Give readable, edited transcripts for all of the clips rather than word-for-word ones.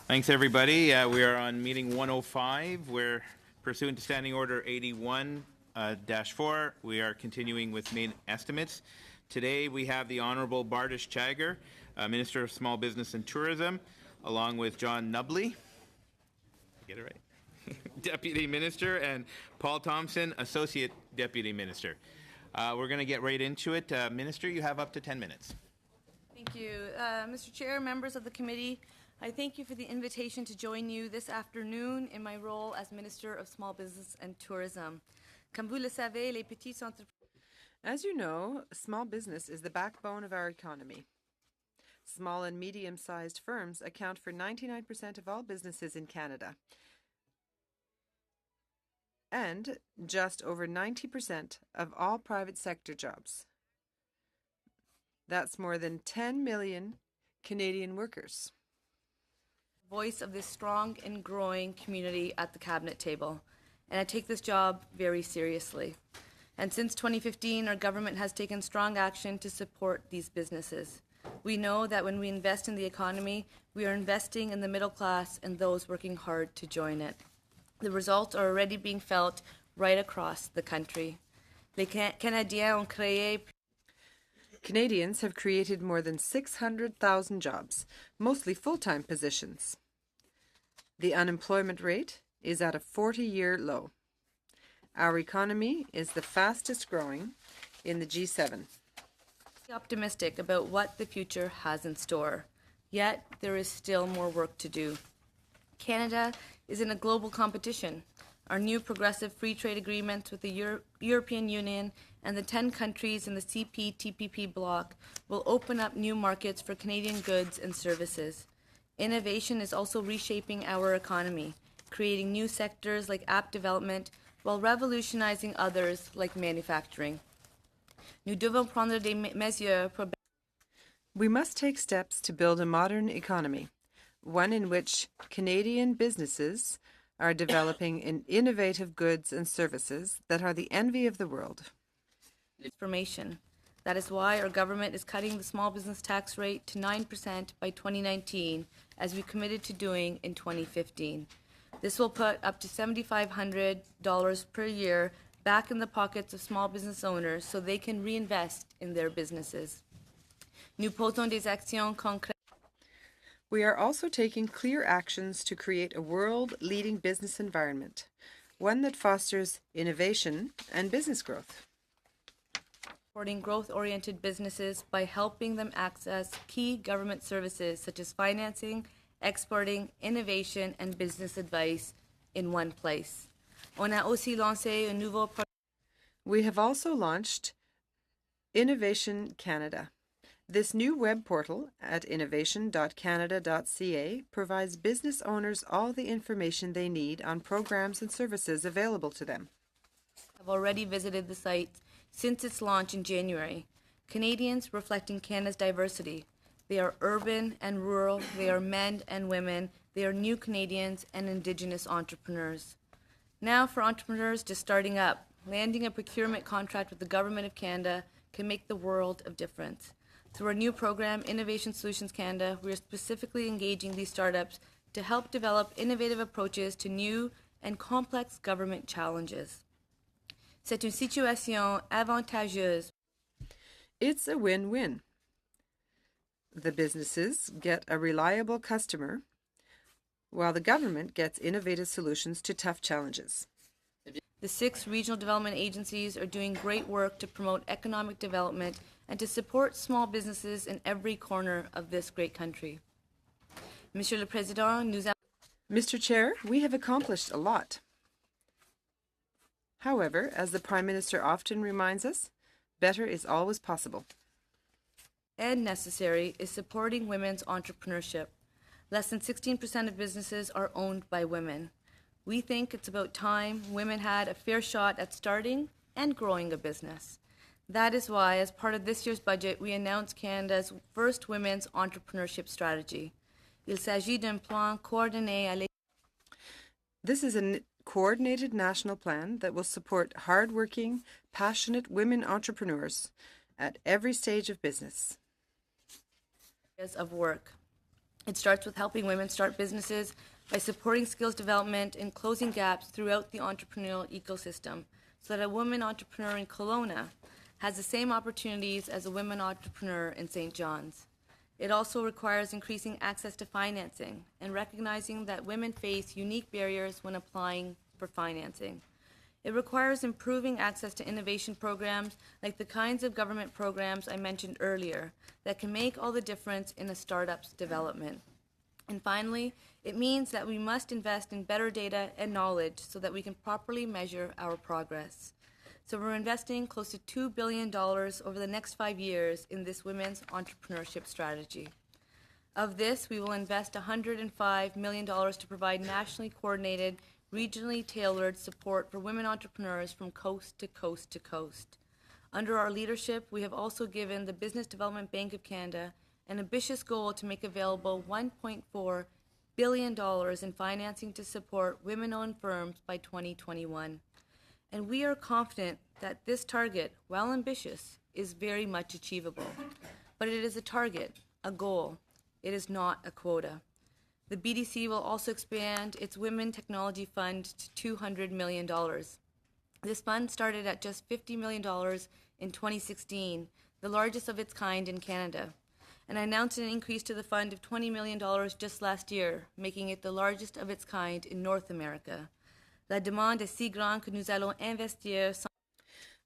Thanks, everybody. We are on meeting 105. We're pursuant to Standing Order 81-4. We are continuing with main estimates. Today we have the Honourable Bardish Chagger, Minister of Small Business and Tourism, along with John Nubley, get it right, Deputy Minister, and Paul Thompson, Associate Deputy Minister. We're going to get right into it. Minister, you have up to 10 minutes. Thank you. Mr. Chair, members of the committee, I thank you for the invitation to join you this afternoon in my role as Minister of Small Business and Tourism. As you know, small business is the backbone of our economy. Small and medium-sized firms account for 99% of all businesses in Canada, and just over 90% of all private sector jobs. That's more than 10 million Canadian workers. Voice of this strong and growing community at the cabinet table, and I take this job very seriously. And since 2015, our government has taken strong action to support these businesses. We know that when we invest in the economy, we are investing in the middle class and those working hard to join it. The results are already being felt right across the country. Canadians have created more than 600,000 jobs, mostly full-time positions. The unemployment rate is at a 40-year low. Our economy is the fastest growing in the G7. Optimistic about what the future has in store, yet there is still more work to do. Canada is in a global competition. Our new progressive free trade agreements with the European Union and the 10 countries in the CPTPP bloc will open up new markets for Canadian goods and services. Innovation is also reshaping our economy, creating new sectors like app development while revolutionizing others like manufacturing. We must take steps to build a modern economy, one in which Canadian businesses are developing innovative goods and services that are the envy of the world. Information. That is why our government is cutting the small business tax rate to 9% by 2019, as we committed to doing in 2015. This will put up to $7,500 per year back in the pockets of small business owners so they can reinvest in their businesses. Nous posons des actions concrètes. We are also taking clear actions to create a world-leading business environment, one that fosters innovation and business growth. Supporting growth-oriented businesses by helping them access key government services such as financing, exporting, innovation, and business advice in one place. We have also launched Innovation Canada. This new web portal at innovation.canada.ca provides business owners all the information they need on programs and services available to them. I've already visited the site since its launch in January. Canadians reflecting Canada's diversity. They are urban and rural, they are men and women, they are new Canadians and Indigenous entrepreneurs. Now for entrepreneurs just starting up, landing a procurement contract with the Government of Canada can make the world of difference. Through our new program, Innovation Solutions Canada, we are specifically engaging these startups to help develop innovative approaches to new and complex government challenges. C'est une situation avantageuse. It's a win-win. The businesses get a reliable customer, while the government gets innovative solutions to tough challenges. The 6 regional development agencies are doing great work to promote economic development and to support small businesses in every corner of this great country. Monsieur le Président, Mr. Chair, we have accomplished a lot. However, as the Prime Minister often reminds us, better is always possible. And necessary is supporting women's entrepreneurship. Less than 16% of businesses are owned by women. We think it's about time women had a fair shot at starting and growing a business. That is why, as part of this year's budget, we announced Canada's first women's entrepreneurship strategy. Il s'agit d'un plan coordonné à This is a coordinated national plan that will support hard-working, passionate women entrepreneurs at every stage of business. Of work. It starts with helping women start businesses by supporting skills development and closing gaps throughout the entrepreneurial ecosystem so that a woman entrepreneur in Kelowna has the same opportunities as a women entrepreneur in St. John's. It also requires increasing access to financing and recognizing that women face unique barriers when applying for financing. It requires improving access to innovation programs like the kinds of government programs I mentioned earlier that can make all the difference in a startup's development. And finally, it means that we must invest in better data and knowledge so that we can properly measure our progress. So we're investing close to $2 billion over the next 5 years in this women's entrepreneurship strategy. Of this, we will invest $105 million to provide nationally coordinated, regionally tailored support for women entrepreneurs from coast to coast to coast. Under our leadership, we have also given the Business Development Bank of Canada an ambitious goal to make available $1.4 billion in financing to support women-owned firms by 2021. And we are confident that this target, while ambitious, is very much achievable. But it is a target, a goal. It is not a quota. The BDC will also expand its Women Technology Fund to $200 million. This fund started at just $50 million in 2016, the largest of its kind in Canada. And I announced an increase to the fund of $20 million just last year, making it the largest of its kind in North America. La demande est si grande que nous allons investir.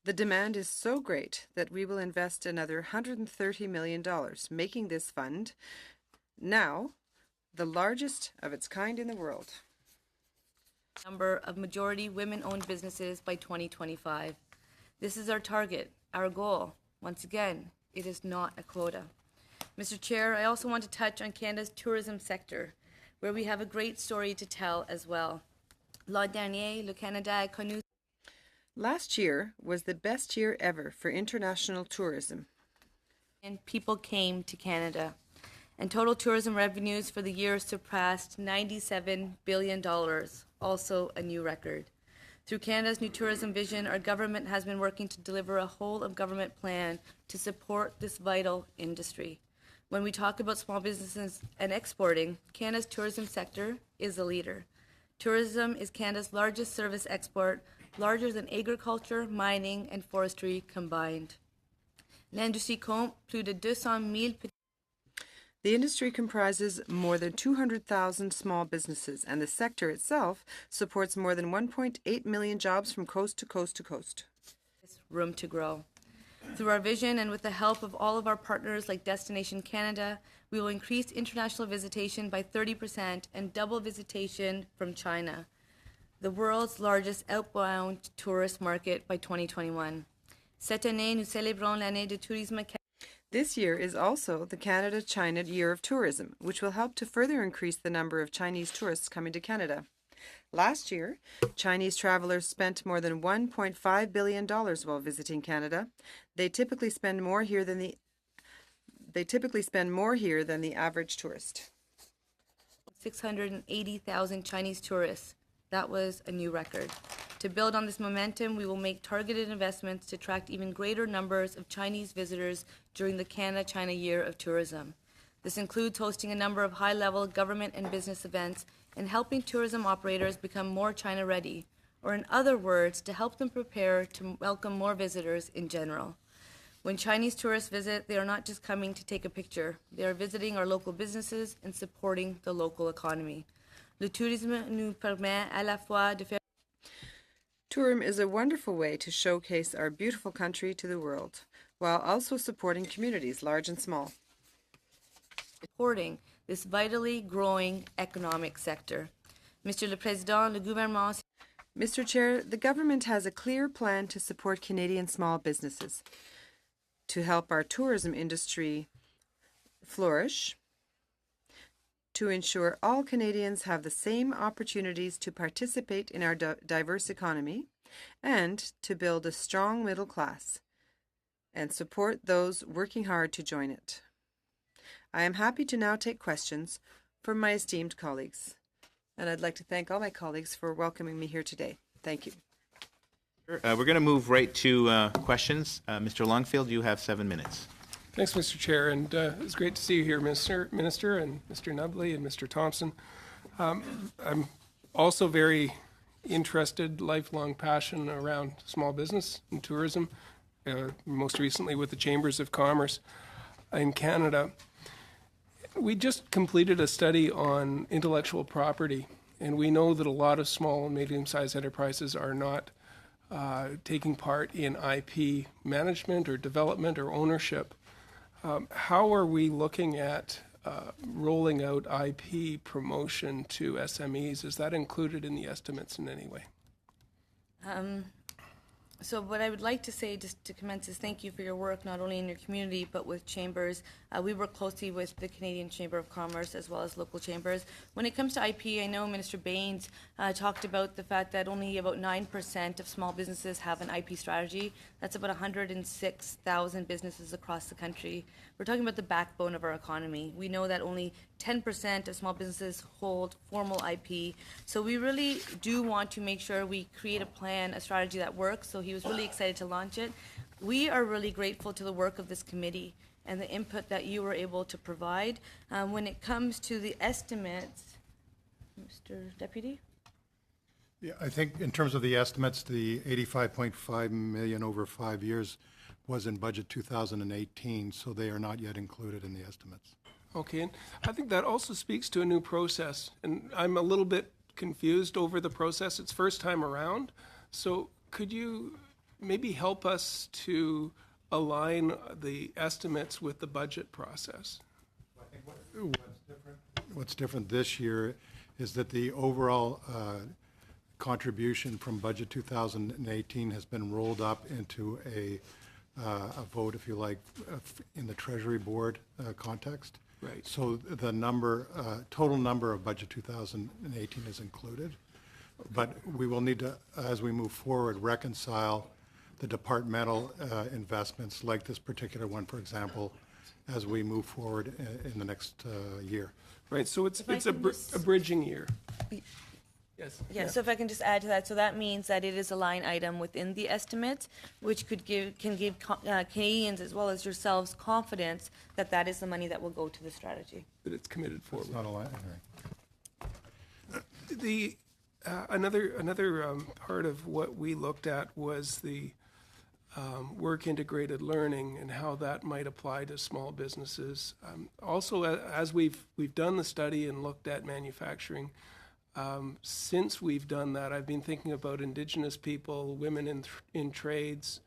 The demand is so great that we will invest another $130 million, making this fund now the largest of its kind in the world. Number of majority women-owned businesses by 2025. This is our target, our goal. Once again, it is not a quota. Mr. Chair, I also want to touch on Canada's tourism sector, where we have a great story to tell as well. L'an dernier, le Canada a connu. Last year was the best year ever for international tourism. And people came to Canada. And total tourism revenues for the year surpassed $97 billion, also a new record. Through Canada's new tourism vision, our government has been working to deliver a whole-of-government plan to support this vital industry. When we talk about small businesses and exporting, Canada's tourism sector is a leader. Tourism is Canada's largest service export, larger than agriculture, mining, and forestry combined. L'industrie compte plus de 200,000 The industry comprises more than 200,000 small businesses, and the sector itself supports more than 1.8 million jobs from coast to coast to coast. Room to grow. Through our vision and with the help of all of our partners like Destination Canada, we will increase international visitation by 30% and double visitation from China, the world's largest outbound tourist market, by 2021. Cette année, nous célébrons l'année de tourisme. This year is also the Canada-China Year of Tourism, which will help to further increase the number of Chinese tourists coming to Canada. Last year, Chinese travelers spent more than $1.5 billion while visiting Canada. They typically spend more here than the average tourist. 680,000 Chinese tourists. That was a new record. To build on this momentum, we will make targeted investments to attract even greater numbers of Chinese visitors during the Canada-China Year of Tourism. This includes hosting a number of high-level government and business events and helping tourism operators become more China-ready, or in other words, to help them prepare to welcome more visitors in general. When Chinese tourists visit, they are not just coming to take a picture. They are visiting our local businesses and supporting the local economy. Le tourisme nous permet à la fois de faire. Tourism is a wonderful way to showcase our beautiful country to the world, while also supporting communities large and small. Supporting this vitally growing economic sector. Mr. le Président, le gouvernement. Mr. Chair, the government has a clear plan to support Canadian small businesses, to help our tourism industry flourish, to ensure all Canadians have the same opportunities to participate in our diverse economy, and to build a strong middle class and support those working hard to join it. I am happy to now take questions from my esteemed colleagues, and I'd like to thank all my colleagues for welcoming me here today. Thank you. We're going to move right to questions. Mr. Longfield, you have 7 minutes. Thanks, Mr. Chair, and it's great to see you here, Minister and Mr. Nubley and Mr. Thompson. I'm also very interested, lifelong passion around small business and tourism, most recently with the Chambers of Commerce in Canada. We just completed a study on intellectual property, and we know that a lot of small and medium-sized enterprises are not taking part in IP management or development or ownership. How are we looking at rolling out IP promotion to SMEs? Is that included in the estimates in any way? So what I would like to say, just to commence, is thank you for your work, not only in your community, but with chambers. We work closely with the Canadian Chamber of Commerce as well as local chambers. When it comes to IP, I know Minister Baines talked about the fact that only about 9% of small businesses have an IP strategy. That's about 106,000 businesses across the country. We're talking about the backbone of our economy. We know that only 10% of small businesses hold formal IP. So we really do want to make sure we create a plan, a strategy that works. So he was really excited to launch it. We are really grateful to the work of this committee and the input that you were able to provide. When it comes to the estimates, Mr. Deputy? Yeah, I think in terms of the estimates, the 85.5 million over 5 years was in budget 2018, so they are not yet included in the estimates. Okay, and I think that also speaks to a new process, and I'm a little bit confused over the process. It's first time around, so could you maybe help us to align the estimates with the budget process? I think what's different this year is that the overall contribution from budget 2018 has been rolled up into a vote, if you like, in the Treasury Board context. Right. So the number, total number of budget 2018 is included, but we will need to, as we move forward, reconcile the departmental investments, like this particular one, for example, as we move forward in the next year. Right, so it's a bridging year. Yes. Yeah, so if I can just add to that, so that means that it is a line item within the estimate, which can give Canadians as well as yourselves confidence that that is the money that will go to the strategy. That it's committed for. It's not a line, The another part of what we looked at was the work integrated learning and how that might apply to small businesses. Also, as we've done the study and looked at manufacturing. Since we've done that, I've been thinking about Indigenous people, women in trades.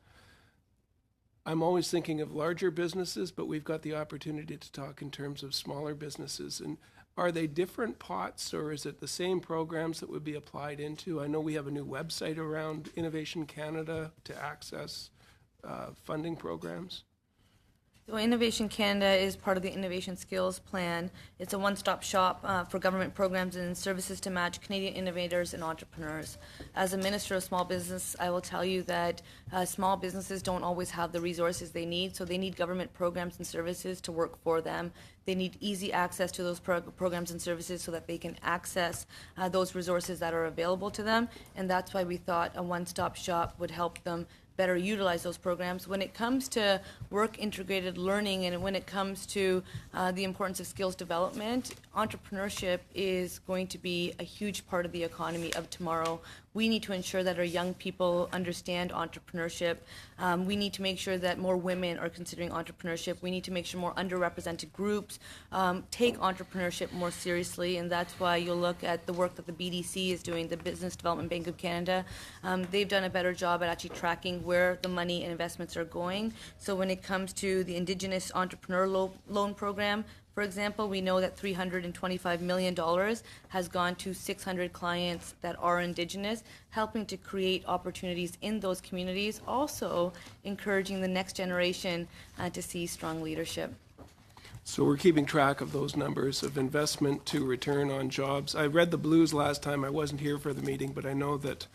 I'm always thinking of larger businesses, but we've got the opportunity to talk in terms of smaller businesses. And are they different pots, or is it the same programs that would be applied into? I know we have a new website around Innovation Canada to access funding programs. So Innovation Canada is part of the Innovation Skills Plan. It's a one-stop shop for government programs and services to match Canadian innovators and entrepreneurs. As a Minister of Small Business, I will tell you that small businesses don't always have the resources they need, so they need government programs and services to work for them. They need easy access to those programs and services so that they can access those resources that are available to them, and that's why we thought a one-stop shop would help them better utilize those programs. When it comes to work integrated learning and when it comes to the importance of skills development, entrepreneurship is going to be a huge part of the economy of tomorrow. We need to ensure that our young people understand entrepreneurship. We need to make sure that more women are considering entrepreneurship. We need to make sure more underrepresented groups take entrepreneurship more seriously, and that's why you'll look at the work that the BDC is doing, the Business Development Bank of Canada. They've done a better job at actually tracking where the money and investments are going. So when it comes to the Indigenous Entrepreneur Loan Program, for example, we know that $325 million has gone to 600 clients that are Indigenous, helping to create opportunities in those communities, also encouraging the next generation to see strong leadership. So we're keeping track of those numbers of investment to return on jobs. I read the blues last time. I wasn't here for the meeting, but I know that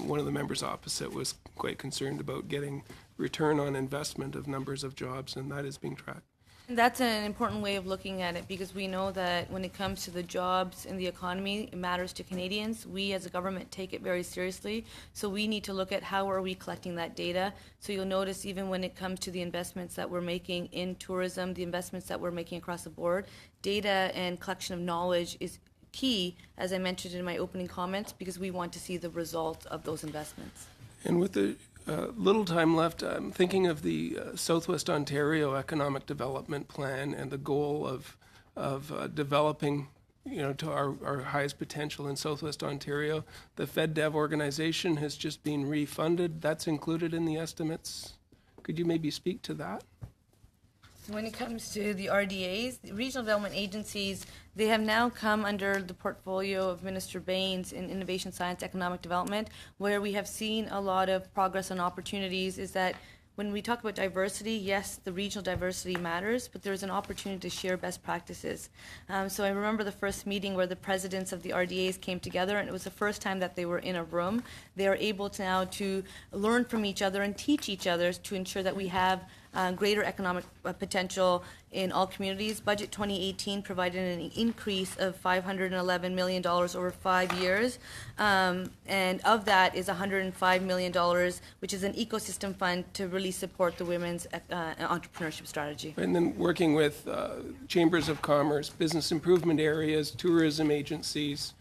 one of the members opposite was quite concerned about getting return on investment of numbers of jobs, and that is being tracked. That's an important way of looking at it because we know that when it comes to the jobs and the economy, it matters to Canadians. We as a government take it very seriously. So we need to look at how are we collecting that data. So you'll notice even when it comes to the investments that we're making in tourism, the investments that we're making across the board, data and collection of knowledge is key, as I mentioned in my opening comments, because we want to see the result of those investments. And with the little time left, I'm thinking of the Southwest Ontario Economic Development Plan and the goal of developing, to our highest potential in Southwest Ontario. The FedDev organization has just been refunded. That's included in the estimates. Could you maybe speak to that? So when it comes to the RDAs, the regional development agencies, they have now come under the portfolio of Minister Baines in Innovation, Science, Economic Development, where we have seen a lot of progress and opportunities is that when we talk about diversity, yes, the regional diversity matters, but there's an opportunity to share best practices. So I remember the first meeting where the presidents of the RDAs came together, and it was the first time that they were in a room. They are able to now to learn from each other and teach each other to ensure that we have greater economic potential in all communities. Budget 2018 provided an increase of $511 million over 5 years, and of that is $105 million, which is an ecosystem fund to really support the women's entrepreneurship strategy. And then working with chambers of commerce, business improvement areas, tourism agencies,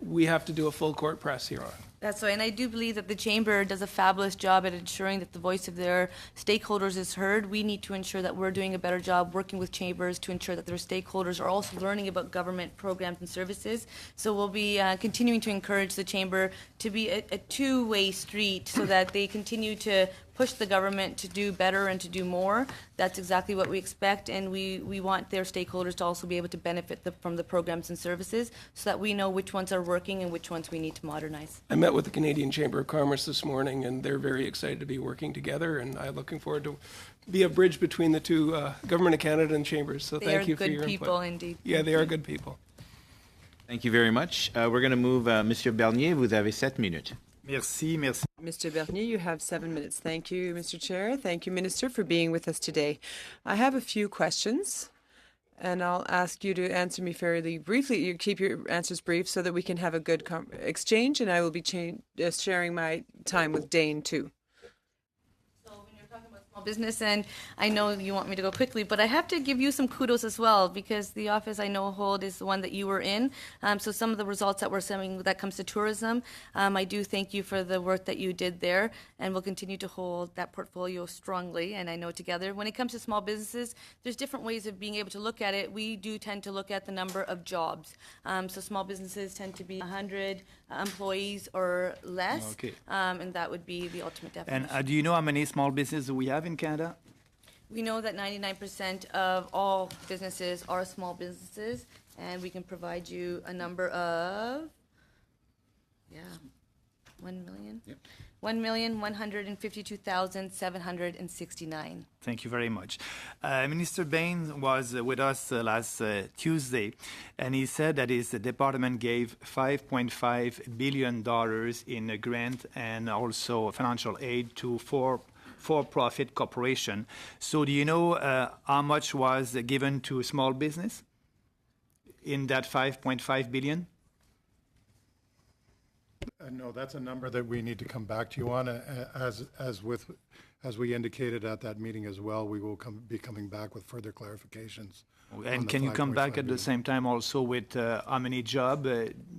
we have to do a full court press here on. That's right, and I do believe that the Chamber does a fabulous job at ensuring that the voice of their stakeholders is heard. We need to ensure that we're doing a better job working with chambers to ensure that their stakeholders are also learning about government programs and services. So we'll be continuing to encourage the Chamber to be a two-way street so that they continue to push the government to do better and to do more. That's exactly what we expect, and we want their stakeholders to also be able to benefit from the programs and services so that we know which ones are working and which ones we need to modernize. I met with the Canadian Chamber of Commerce this morning, and they're very excited to be working together, and I'm looking forward to be a bridge between the two, Government of Canada and Chambers. So thank you for your input. They are good people indeed. Yeah, they are good people. Thank you very much. We're going to move, Monsieur Bernier, vous avez 7 minutes. Merci. Mr. Bernier, you have 7 minutes. Thank you, Mr. Chair. Thank you, Minister, for being with us today. I have a few questions, and I'll ask you to answer me fairly briefly. You keep your answers brief so that we can have a good exchange, and I will be sharing my time with Dane, too. Business, and I know you want me to go quickly, but I have to give you some kudos as well because the office I know hold is the one that you were in. So some of the results that we're seeing that comes to tourism, I do thank you for the work that you did there, and we'll continue to hold that portfolio strongly. And I know together, when it comes to small businesses, there's different ways of being able to look at it. We do tend to look at the number of jobs. So small businesses tend to be 100 employees or less, Okay. And that would be the ultimate definition. And do you know how many small businesses we have in Canada? We know that 99% of all businesses are small businesses, and we can provide you a number of, 1 million? Yep. 1,152,769. Thank you very much. Minister Bain was with us last Tuesday, and he said that his department gave $5.5 billion in a grant and also financial aid to for-profit corporation. So do you know how much was given to small business in that $5.5 billion? No, that's a number that we need to come back to you on. As we indicated at that meeting as well, we will be coming back with further clarifications. And can you come back at the same time also with how many jobs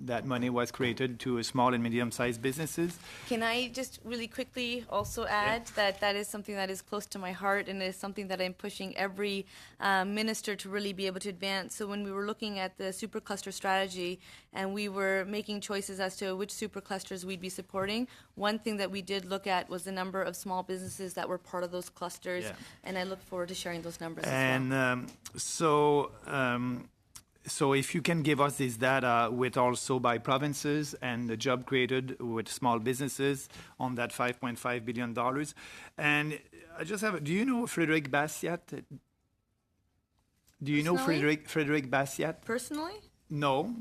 that money was created to small and medium-sized businesses? Can I just really quickly also add that that is something that is close to my heart and is something that I'm pushing every minister to really be able to advance. So when we were looking at the supercluster strategy and we were making choices as to which superclusters we'd be supporting, one thing that we did look at was the number of small businesses that were part of those clusters, and I look forward to sharing those numbers as well. So if you can give us this data with also by provinces and the job created with small businesses on that $5.5 billion. And I just have, do you know Frédéric Bastiat? Do you know Personally? Frédéric Bastiat? Personally? No,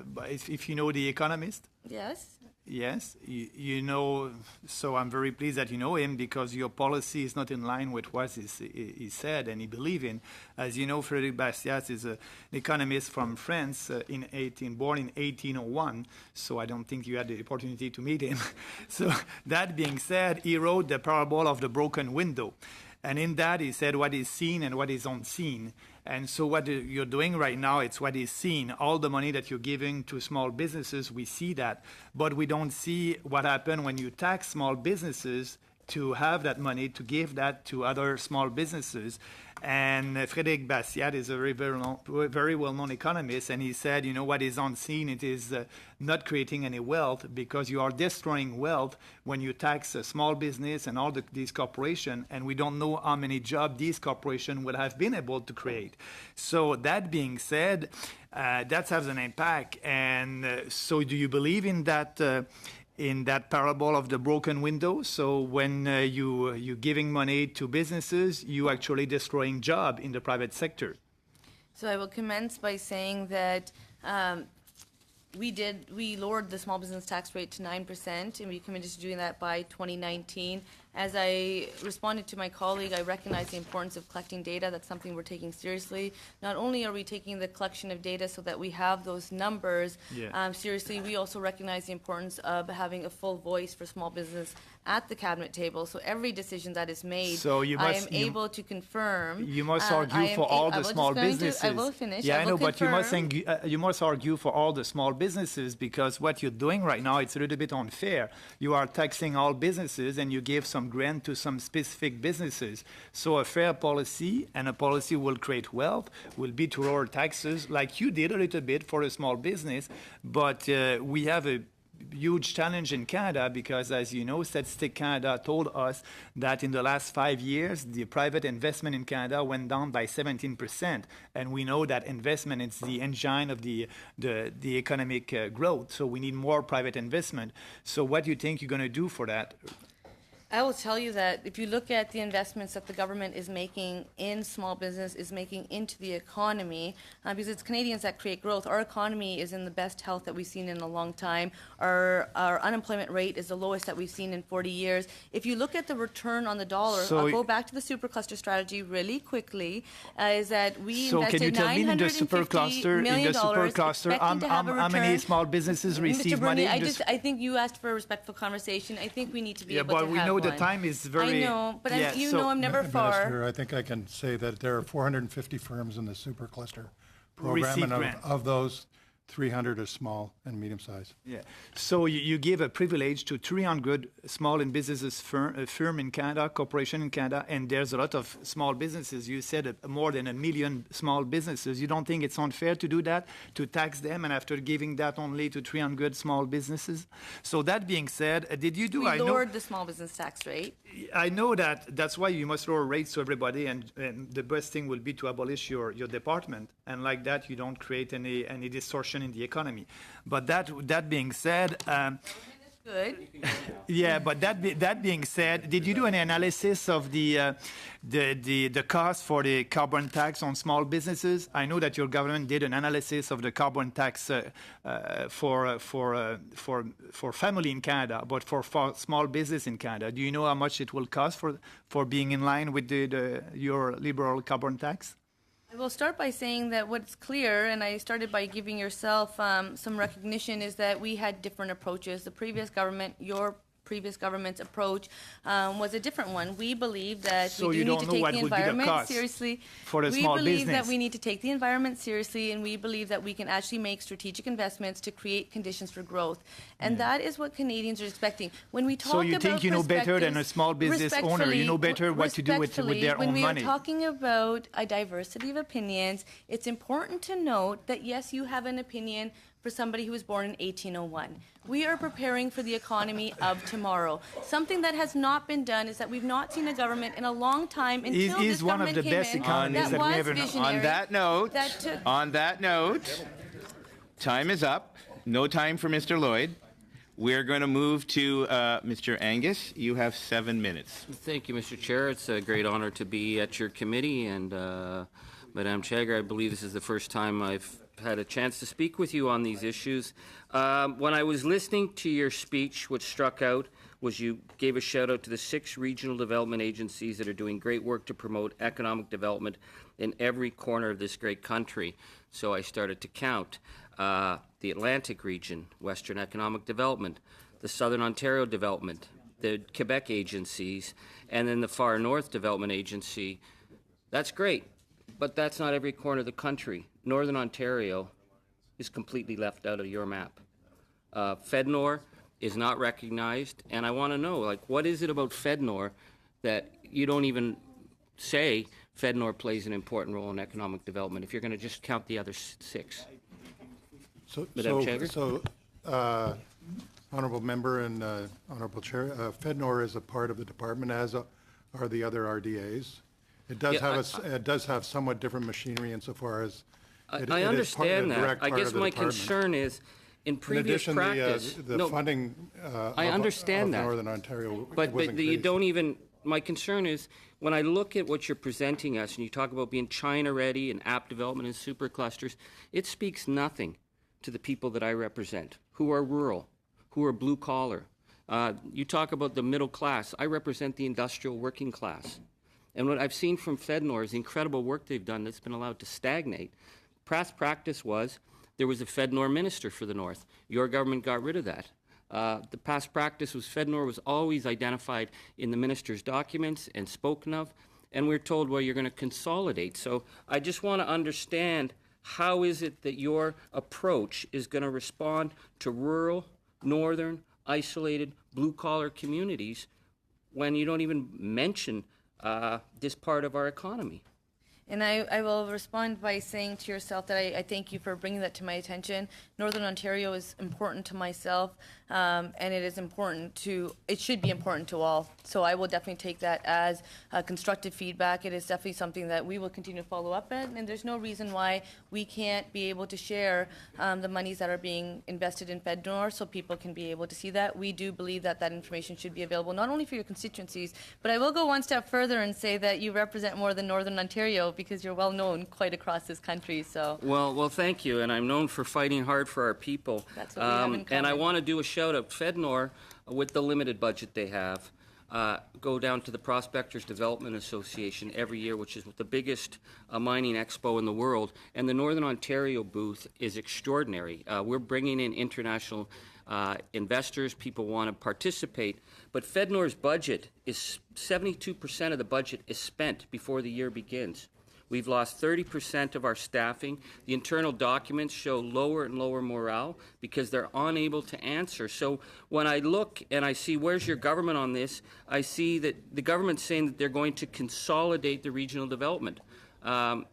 but if you know The Economist. Yes. Yes, you know, so I'm very pleased that you know him because your policy is not in line with what he said and he believed in. As you know, Frédéric Bastiat is an economist from France, born in 1801, so I don't think you had the opportunity to meet him. So that being said, he wrote the parable of the broken window. And in that, he said what is seen and what is unseen. And so what you're doing right now, it's what is seen. All the money that you're giving to small businesses, we see that. But we don't see what happened when you tax small businesses to have that money, to give that to other small businesses. And Frédéric Bastiat is a very well-known economist, and he said, you know, what is unseen, it is not creating any wealth because you are destroying wealth when you tax a small business and all these corporations, and we don't know how many jobs these corporations would have been able to create. So that being said, that has an impact. And so do you believe in that parable of the broken window? So when you're giving money to businesses, you actually destroying job in the private sector. So I will commence by saying that we lowered the small business tax rate to 9%, and we committed to doing that by 2019. As I responded to my colleague, I recognize the importance of collecting data. That's something we're taking seriously. Not only are we taking the collection of data so that we have those numbers seriously, we also recognize the importance of having a full voice for small business at the cabinet table. So every decision that is made, so I am able to confirm. You must argue for all the small businesses. I will finish. Yeah, I know, but confirm. you must argue for all the small businesses because what you're doing right now, it's a little bit unfair. You are taxing all businesses and you give some grant to some specific businesses. So a fair policy and a policy will create wealth will be to lower taxes like you did a little bit for a small business. But we have a huge challenge in Canada because, as you know, Statistics Canada told us that in the last 5 years, the private investment in Canada went down by 17%. And we know that investment is the engine of the economic growth. So we need more private investment. So what do you think you're going to do for that? I will tell you that if you look at the investments that the government is making in small business, is making into the economy, because it's Canadians that create growth. Our economy is in the best health that we've seen in a long time. Our unemployment rate is the lowest that we've seen in 40 years. If you look at the return on the dollar, So I'll go back to the supercluster strategy really quickly, is that we So can you invested tell me in the $950 million, expecting to have a how many return. small businesses receive Mr. money? Bernier, I think you asked for a respectful conversation. I think we need to be able to but have we know the one. time is very... I know, but yeah, you so- know I'm never far. Minister, I think I can say that there are 450 firms in the supercluster program, Receive and grant. of those, 300 are small and medium-sized. Yeah. So you give a privilege to 300 small and businesses firm in Canada, corporation in Canada, and there's a lot of small businesses. You said more than 1 million small businesses. You don't think it's unfair to do that, to tax them, and after giving that only to 300 small businesses? So that being said, did you do? We lowered the small business tax rate. I know that's why you must lower rates to everybody, and the best thing will be to abolish your department, and like that you don't create any distortion in the economy. But that being said, Good. yeah. But that being said, did you do any analysis of the cost for the carbon tax on small businesses? I know that your government did an analysis of the carbon tax for family in Canada, but for small business in Canada, do you know how much it will cost for being in line with your liberal carbon tax? I will start by saying that what's clear, and I started by giving yourself some recognition, is that we had different approaches. The previous government, your previous government's approach was a different one. We believe that So we you do need don't to know take what the would be the environment cost seriously. for a We small believe business. that we need to take the environment seriously, and we believe that we can actually make strategic investments to create conditions for growth. And that is what Canadians are expecting. When we talk So you about think you know better than a perspectives- small business owner? You know better what to do with their when own we money. are talking about a diversity of opinions, it's important to note that yes, you have an opinion for somebody who was born in 1801. We are preparing for the economy of tomorrow. Something that has not been done is that we've not seen a government in a long time until He's this one of government the came best in economists that that we was ever know. visionary. On that note, time is up. No time for Mr. Lloyd. We're going to move to Mr. Angus. You have 7 minutes. Thank you, Mr. Chair. It's a great honor to be at your committee. And Madame Chagger, I believe this is the first time I've had a chance to speak with you on these issues. When I was listening to your speech, what struck out was you gave a shout out to the 6 regional development agencies that are doing great work to promote economic development in every corner of this great country. So I started to count. The Atlantic region, Western Economic Development, the Southern Ontario Development, the Quebec agencies, and then the Far North Development Agency. That's great, but that's not every corner of the country. Northern Ontario is completely left out of your map. FedNor is not recognized, and I want to know, like, what is it about FedNor that you don't even say FedNor plays an important role in economic development if you're going to just count the other 6? Madam Chair? Honourable Member and Honourable Chair, FedNor is a part of the department, as are the other RDAs. It does have somewhat different machinery insofar as I understand that. I guess my concern is, in previous practice, the funding I understand that. Northern Ontario but was you don't even. My concern is when I look at what you're presenting us, and you talk about being China ready and app development and super clusters, it speaks nothing to the people that I represent, who are rural, who are blue collar. You talk about the middle class. I represent the industrial working class. And what I've seen from FedNor is the incredible work they've done that's been allowed to stagnate. Past practice was there was a FedNor minister for the North. Your government got rid of that. The past practice was FedNor was always identified in the minister's documents and spoken of, and we're told, well, you're going to consolidate. So I just want to understand, how is it that your approach is going to respond to rural, northern, isolated, blue-collar communities when you don't even mention this part of our economy? And I will respond by saying to yourself that I thank you for bringing that to my attention. Northern Ontario is important to myself, and it should be important to all. So I will definitely take that as constructive feedback. It is definitely something that we will continue to follow up at, and there's no reason why we can't be able to share the monies that are being invested in FedNor so people can be able to see that. We do believe that that information should be available not only for your constituencies, but I will go one step further and say that you represent more than Northern Ontario, because you're well known quite across this country. So well, thank you, and I'm known for fighting hard for our people. That's what we have in common. And I want to do a shout out. FedNor, with the limited budget they have, go down to the Prospectors Development Association every year, which is the biggest mining expo in the world, and the Northern Ontario booth is extraordinary. We're bringing in international investors. People want to participate, but FedNor's budget is 72% of the budget is spent before the year begins. We've lost 30% of our staffing. The internal documents show lower and lower morale because they're unable to answer. So when I look and I see where's your government on this, I see that the government's saying that they're going to consolidate the regional development. That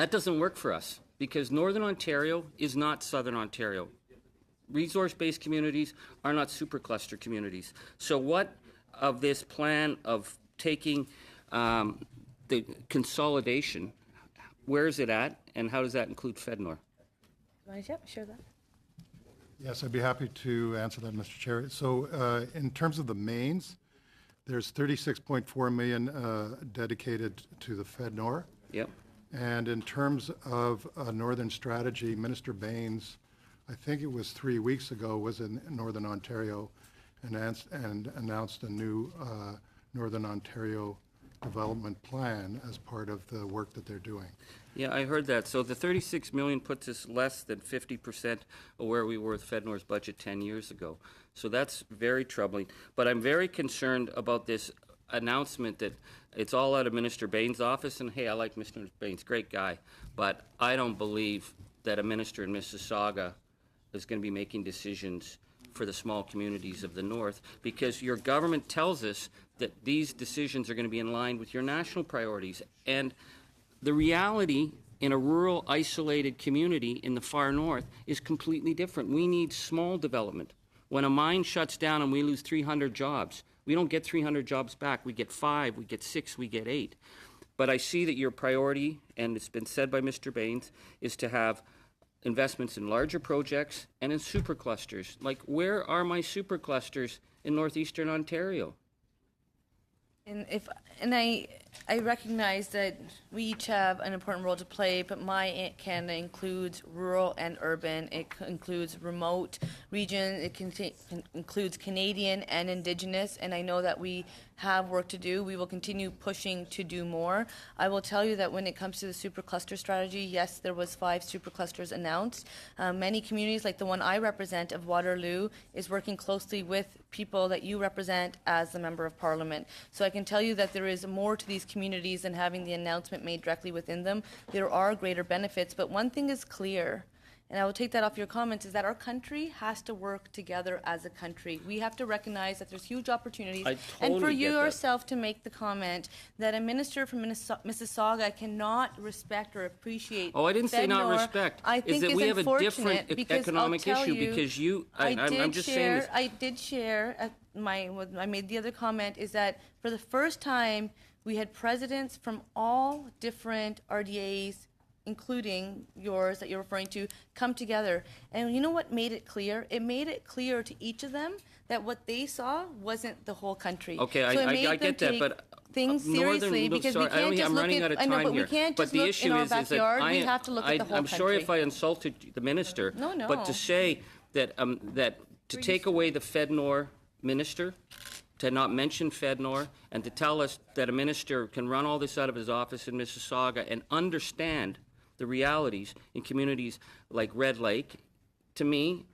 doesn't work for us because Northern Ontario is not Southern Ontario. Resource-based communities are not supercluster communities. So what of this plan of taking the consolidation, where is it at, and how does that include FedNor? Sure that. Yes, I'd be happy to answer that, Mr. Chair. So in terms of the mains, there's 36.4 million dedicated to the FedNor. Yep. And in terms of Northern Strategy, Minister Baines, I think it was 3 weeks ago, was in Northern Ontario and announced a new Northern Ontario development plan as part of the work that they're doing. Yeah, I heard that. So the 36 million puts us less than 50% of where we were with FedNor's budget 10 years ago. So that's very troubling. But I'm very concerned about this announcement that it's all out of Minister Baines' office. And hey, I like Mr. Baines, great guy. But I don't believe that a minister in Mississauga is going to be making decisions for the small communities of the North, because your government tells us that these decisions are going to be in line with your national priorities. And the reality in a rural, isolated community in the far north is completely different. We need small development. When a mine shuts down and we lose 300 jobs, we don't get 300 jobs back. We get 5, we get 6, we get 8. But I see that your priority, and it's been said by Mr. Baines, is to have investments in larger projects and in superclusters. Like, where are my superclusters in northeastern Ontario? And I recognize that we each have an important role to play, but my Canada includes rural and urban. It includes remote regions. It includes Canadian and Indigenous, and I know that we have work to do. We will continue pushing to do more. I will tell you that when it comes to the supercluster strategy, yes, there was 5 superclusters announced. Many communities, like the one I represent of Waterloo, is working closely with people that you represent as the Member of Parliament. So I can tell you that there is more to these communities than having the announcement made directly within them. There are greater benefits, but one thing is clear, and I will take that off your comments, is that our country has to work together as a country. We have to recognize that there's huge opportunities. I and for totally you get that. yourself to make the comment that a minister from Mississauga cannot respect or appreciate Oh, I didn't say not Fednor, respect. I think is that is we have a unfortunate different because economic I'll tell issue you, because I'm just saying this. I did share at I made the other comment is that for the first time we had presidents from all different RDAs, including yours that you're referring to, come together. And you know what made it clear? It made it clear to each of them that what they saw wasn't the whole country. Okay, So it I made them get that, take but things seriously because we can't just I'm look running at. out of I know, time but here. we can't But just the look issue in our is that backyard. We have to look at the whole I'm country. sorry if I insulted the minister. No, no. But to say that to take away the FedNor minister, to not mention FedNor, and to tell us that a minister can run all this out of his office in Mississauga and understand the realities in communities like Red Lake, to me,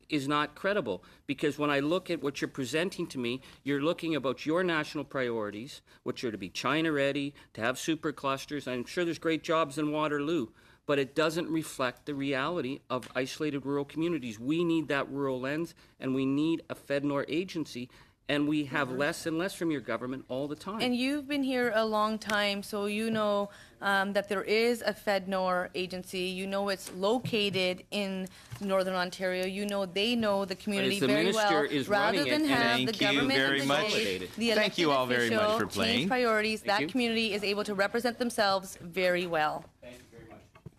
is not credible. Because when I look at what you're presenting to me, you're looking about your national priorities, which are to be China ready, to have super clusters. I'm sure there's great jobs in Waterloo, but it doesn't reflect the reality of isolated rural communities. We need that rural lens, and we need a FedNor agency, and we have less and less from your government all the time. And you've been here a long time, so you know that there is a FedNor agency. You know it's located in Northern Ontario. You know they know the community the very well. minister is Rather running it, than and have thank the you government very of the much. state, the Thank you elected all very much official for playing. change priorities. Thank That you. community is able to represent themselves very well.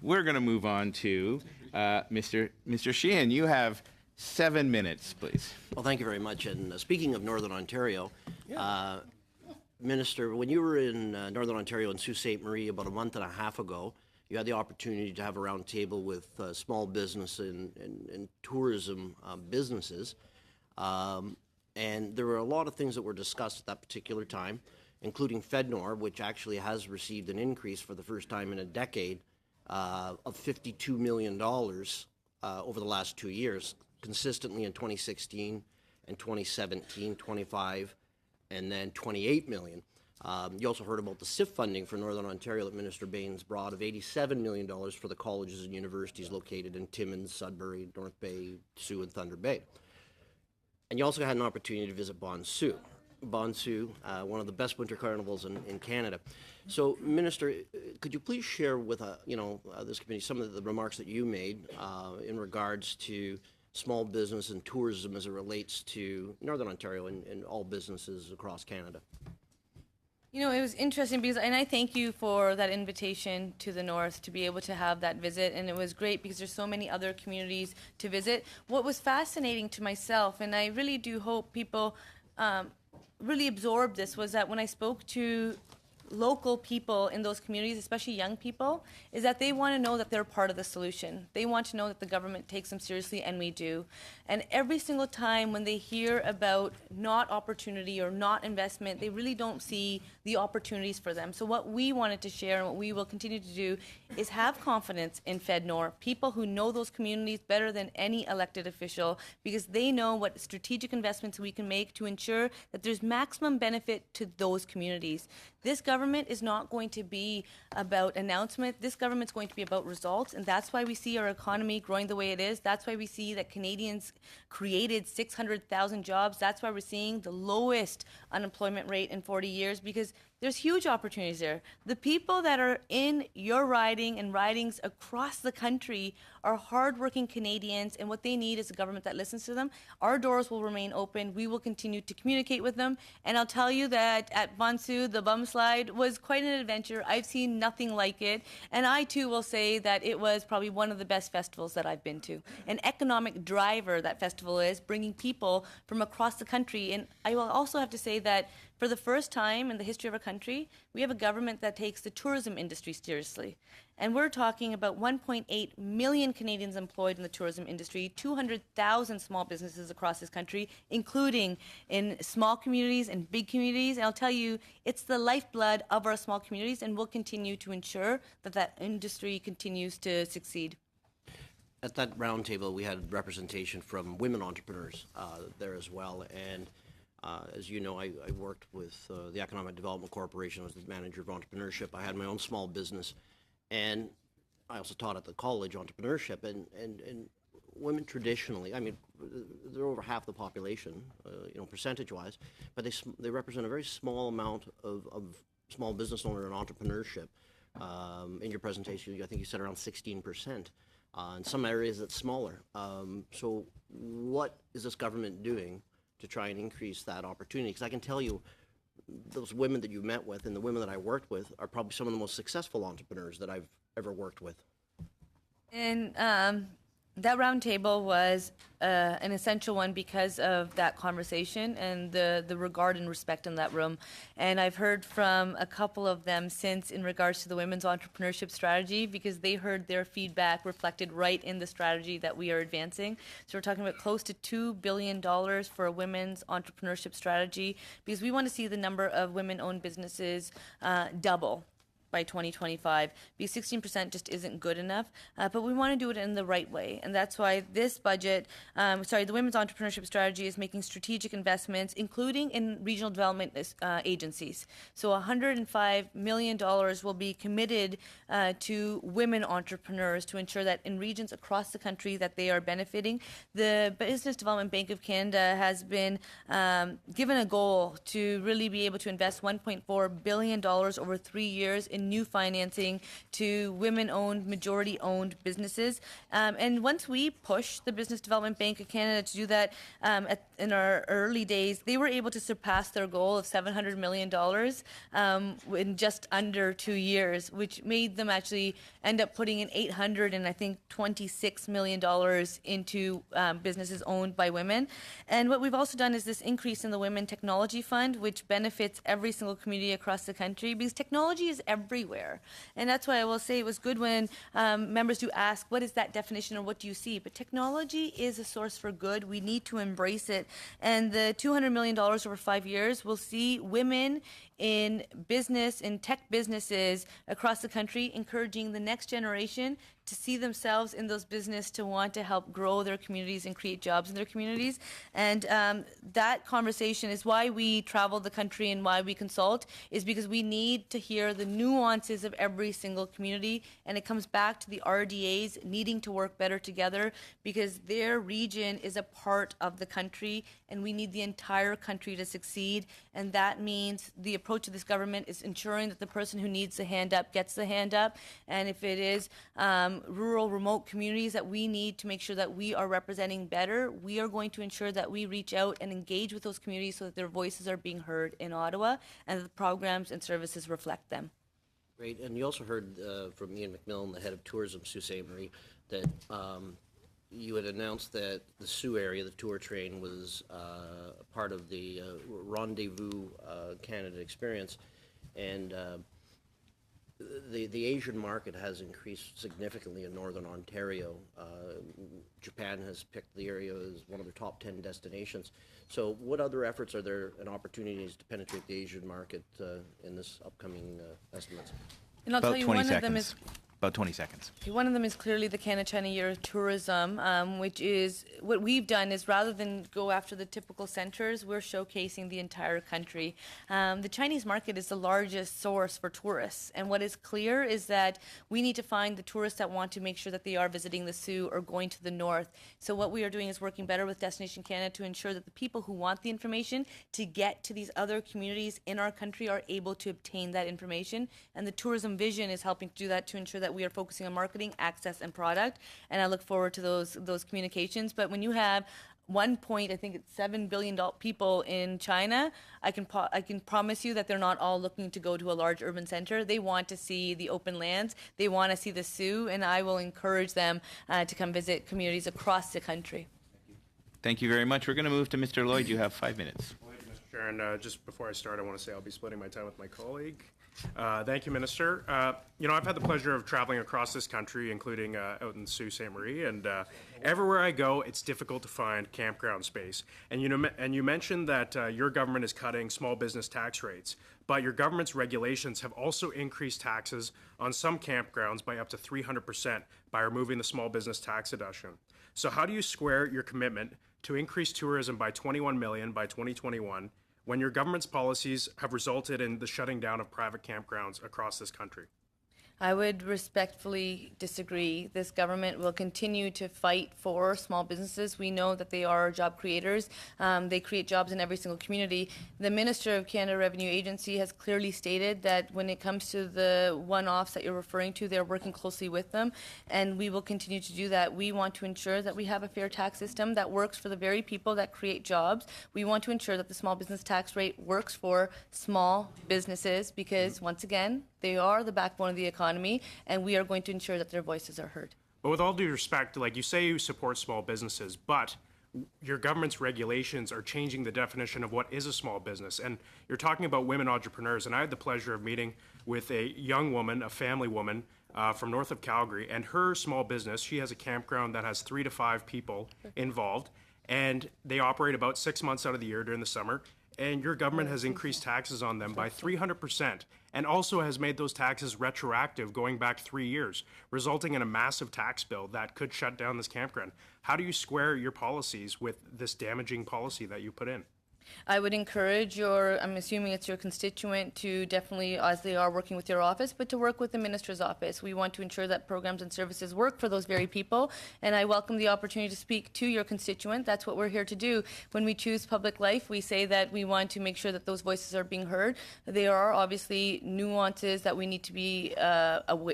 We're going to move on to Mr. Sheehan. You have 7 minutes, please. Well, thank you very much. And speaking of Northern Ontario, Minister, when you were in Northern Ontario in Sault Ste. Marie about a month and a half ago, you had the opportunity to have a round table with small business and tourism businesses. And there were a lot of things that were discussed at that particular time, including FedNor, which actually has received an increase for the first time in a decade of $52 million over the last 2 years, consistently in 2016 and 2017, 25, and then 28 million. You also heard about the SIF funding for Northern Ontario that Minister Baines brought of $87 million for the colleges and universities located in Timmins, Sudbury, North Bay, Sioux, and Thunder Bay. And you also had an opportunity to visit Bonsu. Bonsu, one of the best winter carnivals in Canada. So, Minister, could you please share with this committee some of the remarks that you made in regards to small business and tourism as it relates to Northern Ontario and all businesses across Canada? You know, it was interesting because, and I thank you for that invitation to the north to be able to have that visit, and it was great because there's so many other communities to visit. What was fascinating to myself, and I really do hope people really absorb this, was that when I spoke to local people in those communities, especially young people, is that they want to know that they're part of the solution. They want to know that the government takes them seriously, and we do. And every single time when they hear about not opportunity or not investment, they really don't see the opportunities for them. So what we wanted to share and what we will continue to do is have confidence in FedNor, people who know those communities better than any elected official, because they know what strategic investments we can make to ensure that there's maximum benefit to those communities. This government is not going to be about announcement. This government's going to be about results, and that's why we see our economy growing the way it is. That's why we see that Canadians created 600,000 jobs. That's why we're seeing the lowest unemployment rate in 40 years, because there's huge opportunities there. The people that are in your riding and ridings across the country are hardworking Canadians, and what they need is a government that listens to them. Our doors will remain open. We will continue to communicate with them. And I'll tell you that at Bonsu, the bum slide was quite an adventure. I've seen nothing like it. And I, too, will say that it was probably one of the best festivals that I've been to. An economic driver, that festival is, bringing people from across the country. And I will also have to say that For the first time in the history of our country, we have a government that takes the tourism industry seriously. And we're talking about 1.8 million Canadians employed in the tourism industry, 200,000 small businesses across this country, including in small communities and big communities. And I'll tell you, it's the lifeblood of our small communities, and we'll continue to ensure that that industry continues to succeed. At that roundtable, we had representation from women entrepreneurs there as well. And as you know, I worked with the Economic Development Corporation. I was the manager of entrepreneurship. I had my own small business. And I also taught at the college entrepreneurship. And women traditionally, I mean, they're over half the population, percentage-wise, but they represent a very small amount of small business owner and entrepreneurship. In your presentation, I think you said around 16%. In some areas, it's smaller. So what is this government doing to try and increase that opportunity? Because I can tell you, those women that you met with and the women that I worked with are probably some of the most successful entrepreneurs that I've ever worked with. And that roundtable was an essential one because of that conversation and the regard and respect in that room. And I've heard from a couple of them since in regards to the women's entrepreneurship strategy, because they heard their feedback reflected right in the strategy that we are advancing. So we're talking about close to $2 billion for a women's entrepreneurship strategy, because we want to see the number of women-owned businesses double by 2025, because 16% just isn't good enough. But we want to do it in the right way. And that's why this budget, the Women's Entrepreneurship Strategy is making strategic investments, including in regional development agencies. So $105 million will be committed to women entrepreneurs to ensure that in regions across the country that they are benefiting. The Business Development Bank of Canada has been given a goal to really be able to invest $1.4 billion over 3 years in new financing to women-owned, majority-owned businesses. And once we push the Business Development Bank of Canada to do that in our early days, they were able to surpass their goal of $700 million in just under 2 years, which made them actually end up putting in $826 million into businesses owned by women. And what we've also done is this increase in the Women Technology Fund, which benefits every single community across the country, because technology is everywhere. And that's why I will say it was good when members do ask, what is that definition or what do you see? But technology is a source for good. We need to embrace it. And the $200 million over 5 years will see women in business, in tech businesses across the country, encouraging the next generation to see themselves in those businesses, to want to help grow their communities and create jobs in their communities. And that conversation is why we travel the country and why we consult, is because we need to hear the nuances of every single community. And it comes back to the RDAs needing to work better together, because their region is a part of the country and we need the entire country to succeed. And that means the approach of this government is ensuring that the person who needs the hand up gets the hand up. And if it is rural, remote communities that we need to make sure that we are representing better, we are going to ensure that we reach out and engage with those communities so that their voices are being heard in Ottawa and that the programs and services reflect them. Great. And you also heard from Ian McMillan, the head of tourism, Sault Ste. Marie, that you had announced that the Sioux area, the tour train, was part of the Rendezvous Canada experience. And the Asian market has increased significantly in Northern Ontario. Japan has picked the area as one of their top 10 destinations. So what other efforts are there and opportunities to penetrate the Asian market in this upcoming estimates? And I'll tell you, one of them is About 20 seconds. Okay, one of them is clearly the Canada-China Year of Tourism, which is, what we've done is rather than go after the typical centers, we're showcasing the entire country. The Chinese market is the largest source for tourists, and what is clear is that we need to find the tourists that want to make sure that they are visiting the Sioux or going to the north. So what we are doing is working better with Destination Canada to ensure that the people who want the information to get to these other communities in our country are able to obtain that information, and the tourism vision is helping to do that, to ensure that we are focusing on marketing, access, and product, and I look forward to those communications. But when you have 7 billion people in China, I can promise you that they're not all looking to go to a large urban center. They want to see the open lands. They want to see the Sioux, and I will encourage them to come visit communities across the country. Thank you very much. We're going to move to Mr. Lloyd. You have 5 minutes. Sure, and just before I start, I want to say I'll be splitting my time with my colleague. Thank you, Minister. I've had the pleasure of traveling across this country, including out in Sault Ste. Marie, and everywhere I go, it's difficult to find campground space. And you mentioned that your government is cutting small business tax rates, but your government's regulations have also increased taxes on some campgrounds by up to 300% by removing the small business tax deduction. So how do you square your commitment to increase tourism by 21 million by 2021 when your government's policies have resulted in the shutting down of private campgrounds across this country? I would respectfully disagree. This government will continue to fight for small businesses. We know that they are job creators. They create jobs in every single community. The Minister of Canada Revenue Agency has clearly stated that when it comes to the one-offs that you're referring to, they're working closely with them, and we will continue to do that. We want to ensure that we have a fair tax system that works for the very people that create jobs. We want to ensure that the small business tax rate works for small businesses because, once again, they are the backbone of the economy, and we are going to ensure that their voices are heard. But with all due respect, like you say you support small businesses, but your government's regulations are changing the definition of what is a small business. And you're talking about women entrepreneurs, and I had the pleasure of meeting with a young woman, a family woman, from north of Calgary, and her small business, she has a campground that has 3 to 5 people involved, and they operate about 6 months out of the year during the summer. And your government has increased taxes on them by 300% and also has made those taxes retroactive going back 3 years, resulting in a massive tax bill that could shut down this campground. How do you square your policies with this damaging policy that you put in? I would encourage I'm assuming it's your constituent, to definitely, as they are working with your office, but to work with the Minister's office. We want to ensure that programs and services work for those very people, and I welcome the opportunity to speak to your constituent. That's what we're here to do. When we choose public life, we say that we want to make sure that those voices are being heard. There are obviously nuances that we need to be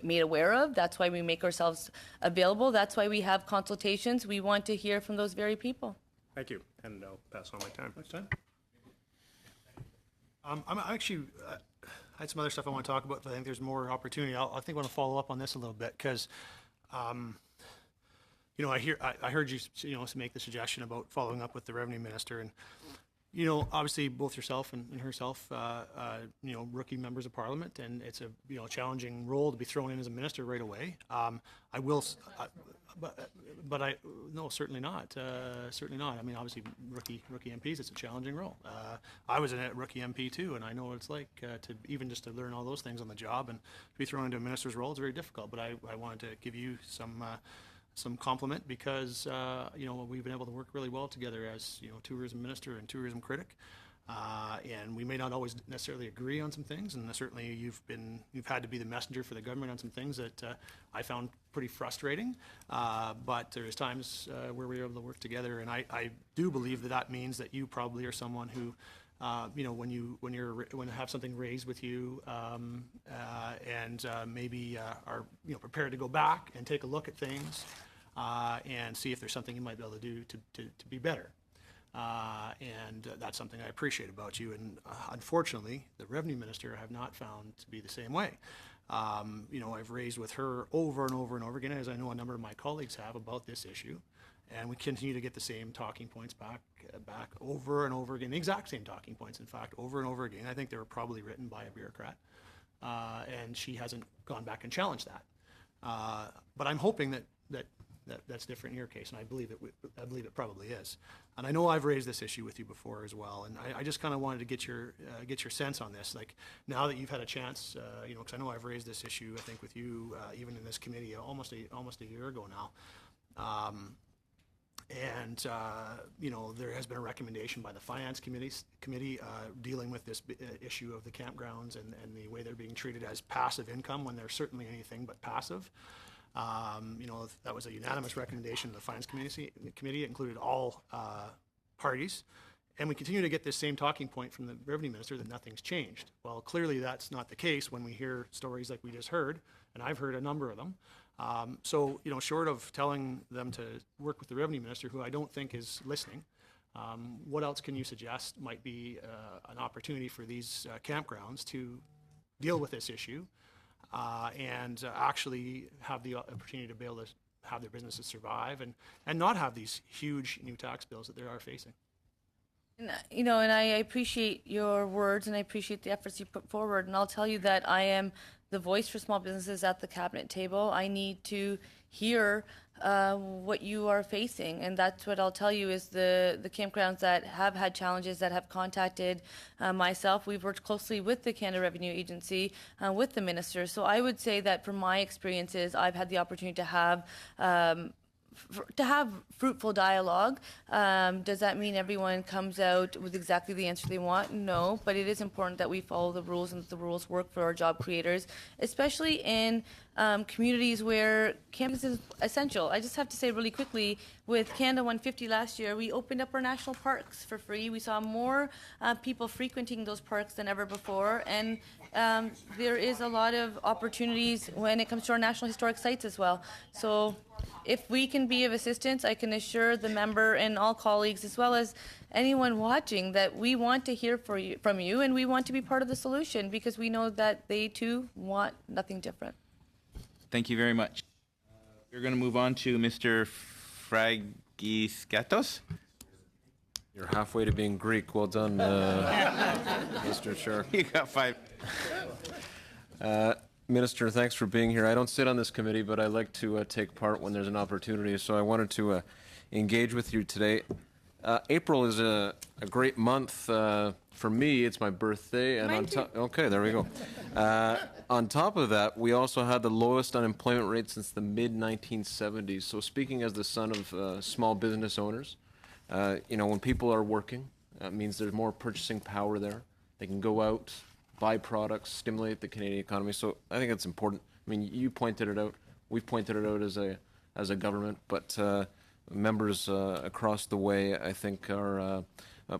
made aware of. That's why we make ourselves available. That's why we have consultations. We want to hear from those very people. Thank you, and I'll pass on my time. Much time? I'm actually, I had some other stuff I want to talk about, but I think there's more opportunity. I think I want to follow up on this a little bit because, I heard you, make the suggestion about following up with the revenue minister, and obviously both yourself and herself, rookie members of parliament, and it's a challenging role to be thrown in as a minister right away. No, certainly not. Certainly not. I mean, obviously, rookie MPs, it's a challenging role. I was a rookie MP too, and I know what it's like to learn all those things on the job, and to be thrown into a minister's role is very difficult. But I wanted to give you some compliment because we've been able to work really well together as tourism minister and tourism critic. And we may not always necessarily agree on some things, and certainly you've had to be the messenger for the government on some things that I found pretty frustrating. But there's times where we were able to work together, and I do believe that means that you probably are someone who, when you have something raised with you, and maybe are prepared to go back and take a look at things and see if there's something you might be able to do to be better. And that's something I appreciate about you. And unfortunately, the revenue minister I have not found to be the same way. I've raised with her over and over and over again, as I know a number of my colleagues have, about this issue. And we continue to get the same talking points back over and over again, the exact same talking points, in fact, over and over again. I think they were probably written by a bureaucrat. And she hasn't gone back and challenged that. But I'm hoping that's different in your case, and I believe it probably is. And I know I've raised this issue with you before as well, and I just kind of wanted to get your sense on this. Like, now that you've had a chance, because I know I've raised this issue, I think, with you even in this committee almost a year ago now. There has been a recommendation by the Finance Committee dealing with this issue of the campgrounds and the way they're being treated as passive income when they're certainly anything but passive. That was a unanimous recommendation of the Finance Committee. It included all parties. And we continue to get this same talking point from the Revenue Minister that nothing's changed. Well, clearly that's not the case when we hear stories like we just heard, and I've heard a number of them. Short of telling them to work with the Revenue Minister, who I don't think is listening, what else can you suggest might be an opportunity for these campgrounds to deal with this issue? And actually have the opportunity to be able to have their businesses survive and not have these huge new tax bills that they are facing. And I appreciate your words and I appreciate the efforts you put forward. And I'll tell you that I am the voice for small businesses at the cabinet table. I need to hear what you are facing, and that's what I'll tell you is the campgrounds that have had challenges, that have contacted myself. We've worked closely with the Canada Revenue Agency, with the minister. So I would say that from my experiences, I've had the opportunity to have fruitful dialogue. Does that mean everyone comes out with exactly the answer they want? No, but it is important that we follow the rules and that the rules work for our job creators, especially in communities where campus is essential. I just have to say really quickly, with Canada 150 last year, we opened up our national parks for free. We saw more people frequenting those parks than ever before, and there is a lot of opportunities when it comes to our national historic sites as well. So if we can be of assistance, I can assure the member and all colleagues, as well as anyone watching, that we want to hear from you, and we want to be part of the solution because we know that they too want nothing different. Thank you very much. We're going to move on to Mr. Fragiskatos. You're halfway to being Greek. Well done, Mr. Chair. You got 5. Minister, thanks for being here. I don't sit on this committee, but I like to take part when there's an opportunity, so I wanted to engage with you today. April is a great month. For me, it's my birthday. And okay, there we go. On top of that, we also had the lowest unemployment rate since the mid-1970s. So speaking as the son of small business owners, when people are working, it means there's more purchasing power there. They can go out, buy products, stimulate the Canadian economy. So I think it's important. I mean, you pointed it out. We've pointed it out as a government, but members across the way, I think, are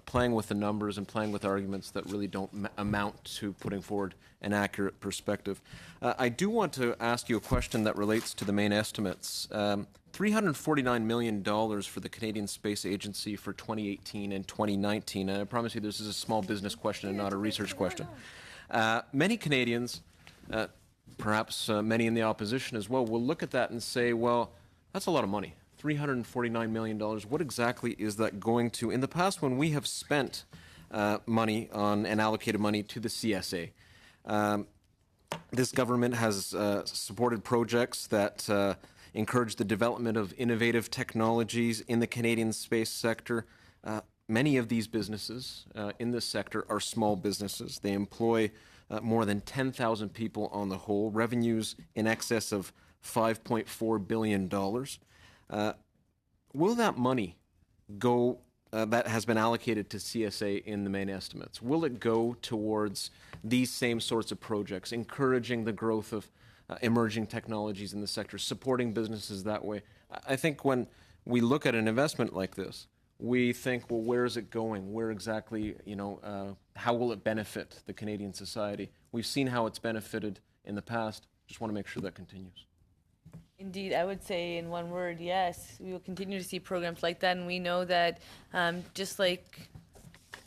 playing with the numbers and playing with arguments that really don't amount to putting forward an accurate perspective. I do want to ask you a question that relates to the main estimates. $349 million for the Canadian Space Agency for 2018 and 2019. And I promise you this is a small business question and not a research question. Many Canadians, perhaps many in the opposition as well, will look at that and say, well, that's a lot of money. $349 million. What exactly is that going to? In the past, when we have spent money on and allocated money to the CSA, this government has supported projects that encourage the development of innovative technologies in the Canadian space sector. Many of these businesses in this sector are small businesses. They employ more than 10,000 people on the whole, revenues in excess of $5.4 billion. Will that money go, that has been allocated to CSA in the main estimates, will it go towards these same sorts of projects, encouraging the growth of emerging technologies in the sector, supporting businesses that way? I think when we look at an investment like this, we think, well, where is it going? Where exactly, how will it benefit the Canadian society? We've seen how it's benefited in the past. Just want to make sure that continues. Indeed, I would say in one word, yes. We will continue to see programs like that, and we know that just like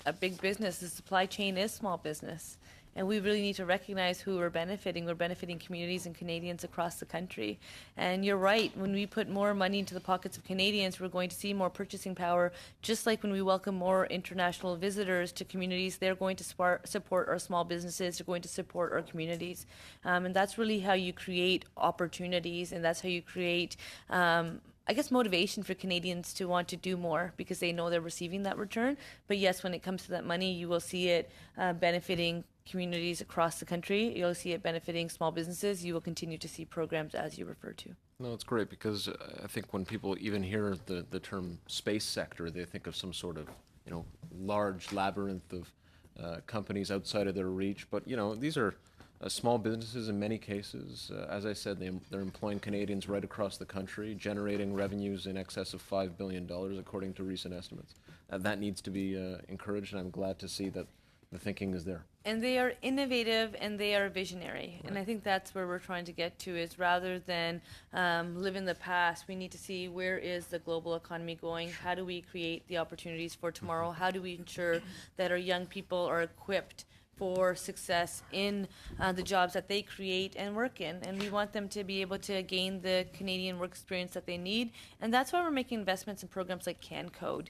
a big business, the supply chain is small business. And we really need to recognize who we're benefiting. We're benefiting communities and Canadians across the country. And you're right, when we put more money into the pockets of Canadians, we're going to see more purchasing power. Just like when we welcome more international visitors to communities, they're going to support our small businesses, they're going to support our communities. And that's really how you create opportunities, and that's how you create motivation for Canadians to want to do more because they know they're receiving that return. But yes, when it comes to that money, you will see it benefiting communities across the country. You'll see it benefiting small businesses. You will continue to see programs as you refer to. No, it's great because I think when people even hear the term space sector, they think of some sort of, large labyrinth of companies outside of their reach. But, these are small businesses in many cases. As I said, they're employing Canadians right across the country, generating revenues in excess of $5 billion, according to recent estimates. That needs to be encouraged, and I'm glad to see that the thinking is there. And they are innovative and they are visionary. Right. And I think that's where we're trying to get to, is rather than live in the past, we need to see where is the global economy going? How do we create the opportunities for tomorrow? How do we ensure that our young people are equipped for success in the jobs that they create and work in? And we want them to be able to gain the Canadian work experience that they need. And that's why we're making investments in programs like CanCode.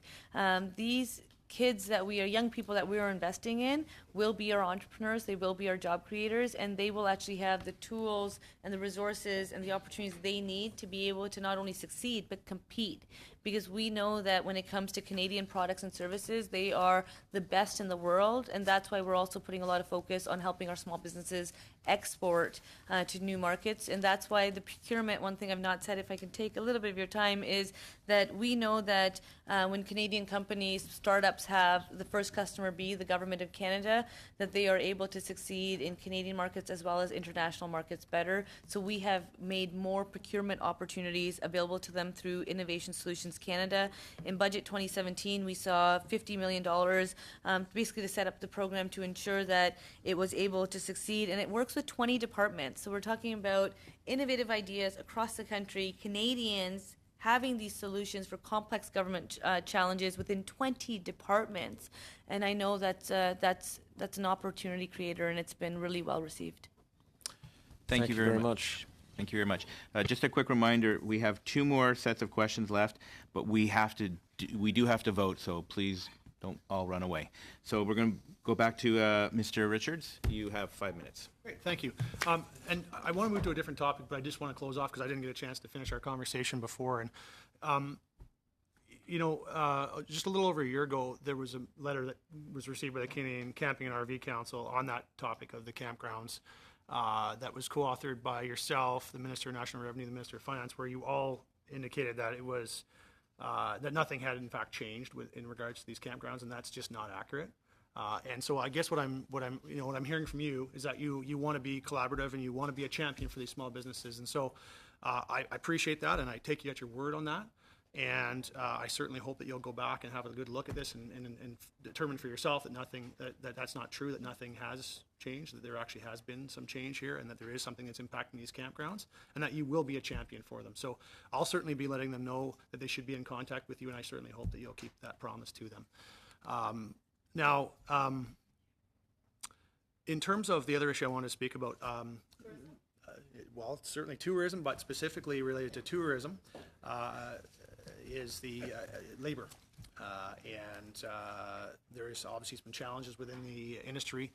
These kids that we are, young people that we are investing in will be our entrepreneurs, they will be our job creators, and they will actually have the tools and the resources and the opportunities they need to be able to not only succeed, but compete. Because we know that when it comes to Canadian products and services, they are the best in the world, and that's why we're also putting a lot of focus on helping our small businesses export to new markets. And that's why the procurement, one thing I've not said, if I can take a little bit of your time, is that we know that when Canadian companies, startups have the first customer be the Government of Canada, that they are able to succeed in Canadian markets as well as international markets better. So we have made more procurement opportunities available to them through Innovation Solutions Canada. In Budget 2017, we saw $50 million basically to set up the program to ensure that it was able to succeed. And it works with 20 departments. So we're talking about innovative ideas across the country, Canadians having these solutions for complex government challenges within 20 departments. And I know that's an opportunity creator, and it's been really well received. Thank you very much. Thank you very much. Just a quick reminder, we have 2 more sets of questions left, but we do have to vote, so please don't all run away. So we're going to go back to Mr. Richards. You have 5 minutes. Great, thank you. And I want to move to a different topic, but I just want to close off because I didn't get a chance to finish our conversation before. And just a little over a year ago, there was a letter that was received by the Canadian Camping and RV Council on that topic of the campgrounds that was co-authored by yourself, the Minister of National Revenue, the Minister of Finance, where you all indicated that it was that nothing had in fact changed in regards to these campgrounds, and that's just not accurate. And so I guess what I'm hearing from you is that you want to be collaborative and you want to be a champion for these small businesses. And so I appreciate that, and I take you at your word on that. And I certainly hope that you'll go back and have a good look at this and determine for yourself that that's not true, that nothing has changed, that there actually has been some change here, and that there is something that's impacting these campgrounds, and that you will be a champion for them. So I'll certainly be letting them know that they should be in contact with you, and I certainly hope that you'll keep that promise to them. Now, in terms of the other issue I want to speak about, well, certainly tourism, but specifically related to tourism, is the labor. And there's obviously some challenges within the industry,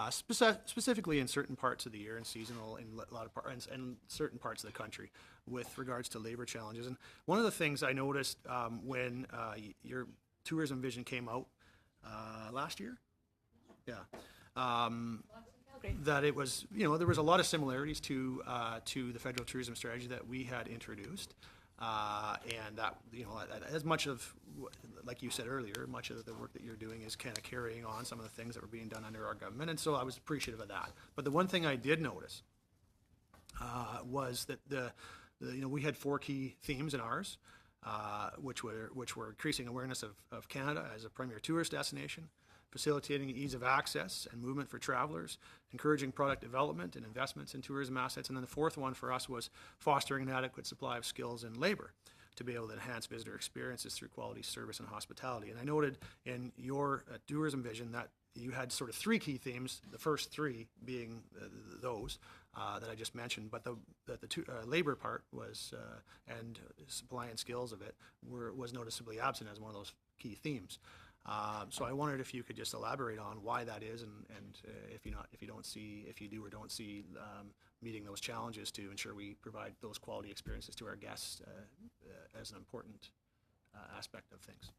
specifically in certain parts of the year and seasonal in a lot of parts and certain parts of the country with regards to labor challenges. And one of the things I noticed when your tourism vision came out last year, that it was, there was a lot of similarities to the federal tourism strategy that we had introduced. And that, as much of, like you said earlier, much of the work that you're doing is kind of carrying on some of the things that were being done under our government. And so I was appreciative of that. But the one thing I did notice was that we had 4 key themes in ours, which were increasing awareness of Canada as a premier tourist destination, facilitating ease of access and movement for travelers, encouraging product development and investments in tourism assets, and then the 4th one for us was fostering an adequate supply of skills and labor to be able to enhance visitor experiences through quality service and hospitality. And I noted in your tourism vision that you had sort of 3 key themes, the first 3 being those that I just mentioned, but the labor part was, and supply and skills of it was noticeably absent as one of those key themes. So I wondered if you could just elaborate on why that is, and if you do or don't see meeting those challenges to ensure we provide those quality experiences to our guests as an important aspect of things.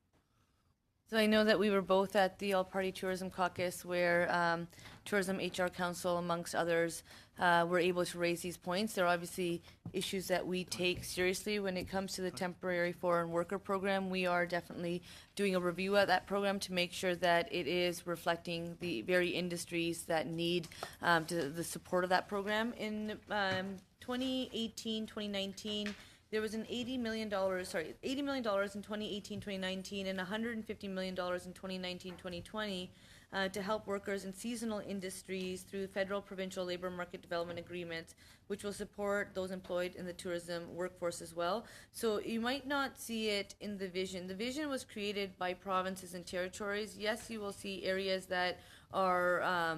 So I know that we were both at the All-Party Tourism Caucus where Tourism HR Council, amongst others, were able to raise these points. There are obviously issues that we take seriously when it comes to the temporary foreign worker program. We are definitely doing a review of that program to make sure that it is reflecting the very industries that need the support of that program. In 2018, 2019, there was an $80 million in 2018, 2019, and $150 million in 2019-2020 to help workers in seasonal industries through federal provincial labor market development agreements, which will support those employed in the tourism workforce as well. So you might not see it in the vision. The vision was created by provinces and territories. Yes, you will see areas that are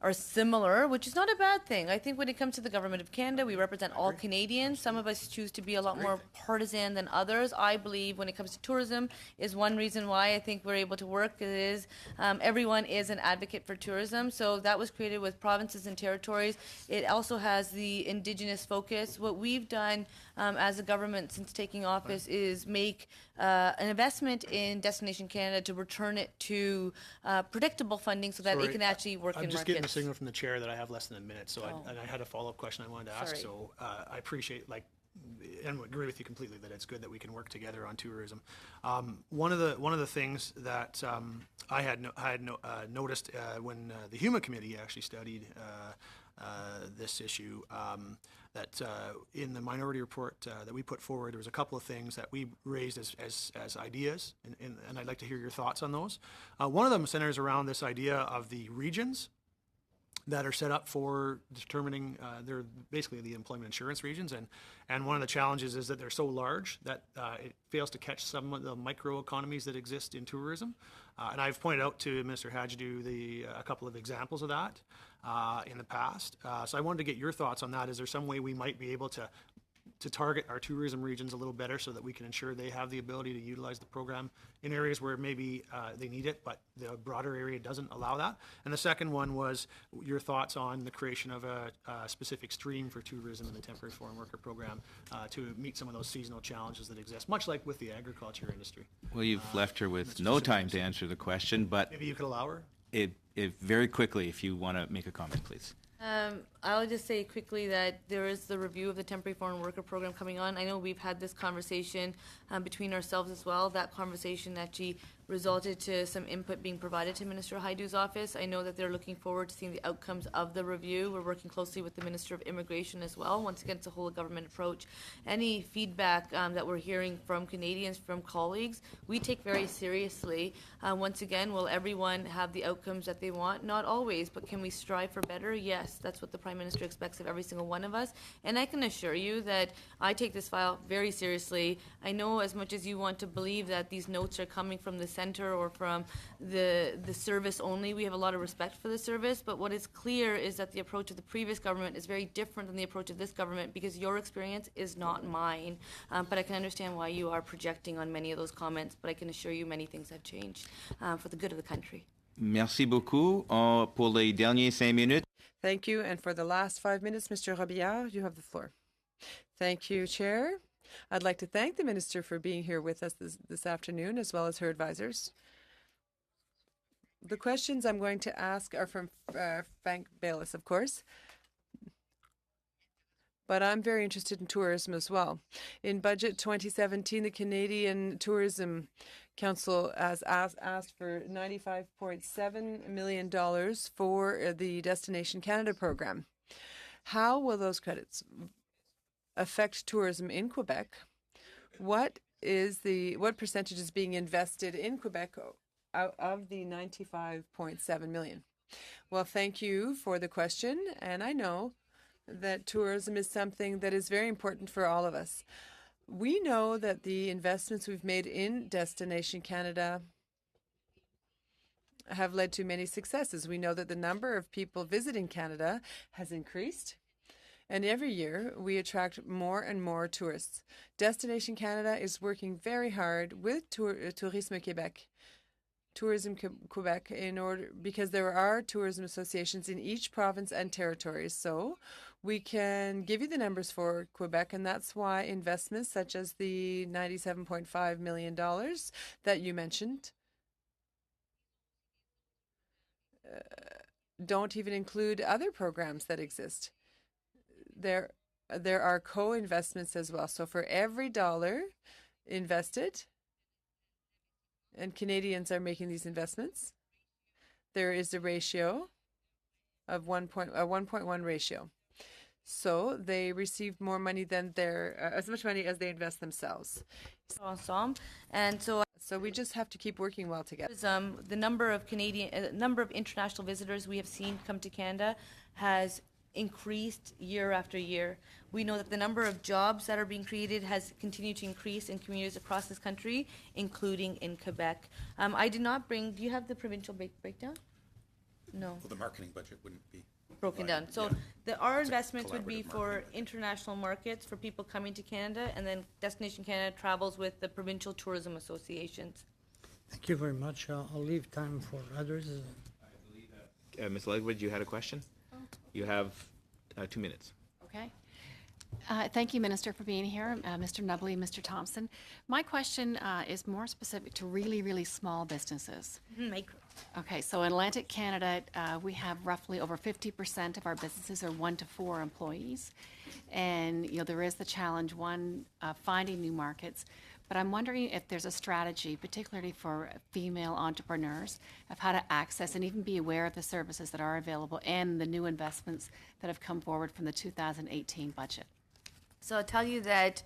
are similar, which is not a bad thing. I think when it comes to the Government of Canada, we represent all Canadians. Some of us choose to be a lot more partisan than others. I believe when it comes to tourism is one reason why I think we're able to work is everyone is an advocate for tourism. So that was created with provinces and territories. It also has the Indigenous focus. What we've done as a government since taking office is make an investment in Destination Canada to return it to predictable funding so that it Sorry, can actually work I'm in just markets. getting a signal from the chair that I have less than a minute, so Oh. I had a follow-up question I wanted to ask. Sorry. So I appreciate, and agree with you completely that it's good that we can work together on tourism. One of the things that I had noticed when the HUMA committee actually studied this issue, that in the minority report that we put forward, there was a couple of things that we raised as ideas, and I'd like to hear your thoughts on those. One of them centers around this idea of the regions that are set up for determining, they're basically the employment insurance regions, and one of the challenges is that they're so large that it fails to catch some of the microeconomies that exist in tourism. And I've pointed out to Minister Hadjidou a couple of examples of that in the past. So I wanted to get your thoughts on that. Is there some way we might be able to target our tourism regions a little better so that we can ensure they have the ability to utilize the program in areas where maybe they need it, but the broader area doesn't allow that? And the second one was your thoughts on the creation of a specific stream for tourism in the temporary foreign worker program to meet some of those seasonal challenges that exist, much like with the agriculture industry. Well, you've left her with no time to answer the question, but Maybe you could allow her? very quickly, if you want to make a comment, please. I'll just say quickly that there is the review of the temporary foreign worker program coming on. I know we've had this conversation between ourselves as well. That conversation actually resulted to some input being provided to Minister Haidou's office. I know that they're looking forward to seeing the outcomes of the review. We're working closely with the Minister of Immigration as well. Once again, it's a whole of government approach. Any feedback that we're hearing from Canadians, from colleagues, we take very seriously. Once again, will everyone have the outcomes that they want? Not always, but can we strive for better? Yes, that's what the Prime Minister expects of every single one of us. And I can assure you that I take this file very seriously. I know as much as you want to believe that these notes are coming from the center or from the service only, we have a lot of respect for the service, but what is clear is that the approach of the previous government is very different than the approach of this government because your experience is not mine. But I can understand why you are projecting on many of those comments, but I can assure you many things have changed for the good of the country. Merci beaucoup. Pour les derniers 5 minutes. Thank you. And for the last 5 minutes, Mr. Robillard, you have the floor. Thank you, Chair. I'd like to thank the Minister for being here with us this afternoon, as well as her advisors. The questions I'm going to ask are from Frank Baylis, of course. But I'm very interested in tourism as well. In Budget 2017, the Canadian Tourism Council has asked for $95.7 million for the Destination Canada program. How will those credits affect tourism in Quebec? What percentage is being invested in Quebec out of the $95.7 million? Well, thank you for the question, and I know that tourism is something that is very important for all of us. We know that the investments we've made in Destination Canada have led to many successes. We know that the number of people visiting Canada has increased, and every year we attract more and more tourists. Destination Canada is working very hard with Tourisme Québec, Tourism Quebec, because there are tourism associations in each province and territory. So we can give you the numbers for Quebec, and that's why investments such as the $97.5 million that you mentioned don't even include other programs that exist. There are co-investments as well. So for every dollar invested, and Canadians are making these investments, there is a ratio of 1.1 ratio. So they receive more money than as much money as they invest themselves. And so we just have to keep working well together. the number of international visitors we have seen come to Canada has increased year after year. We know that the number of jobs that are being created has continued to increase in communities across this country, including in Quebec. I did not bring, do you have the provincial breakdown? No. Well, the marketing budget wouldn't be. Broken divided. down. So Yeah. our It's a investments would be collaborative for marketing budget. international markets, for people coming to Canada, and then Destination Canada travels with the provincial tourism associations. Thank you very much. I'll leave time for others. Ms. Legwood, you had a question? You have 2 minutes. Okay. Thank you, Minister, for being here, Mr. Nubley, Mr. Thompson. My question is more specific to really, really small businesses. Micro. Okay, so in Atlantic Canada, we have roughly over 50% of our businesses are 1 to 4 employees. And, you know, there is the challenge, one, finding new markets. But I'm wondering if there's a strategy, particularly for female entrepreneurs, of how to access and even be aware of the services that are available and the new investments that have come forward from the 2018 budget. So I'll tell you that,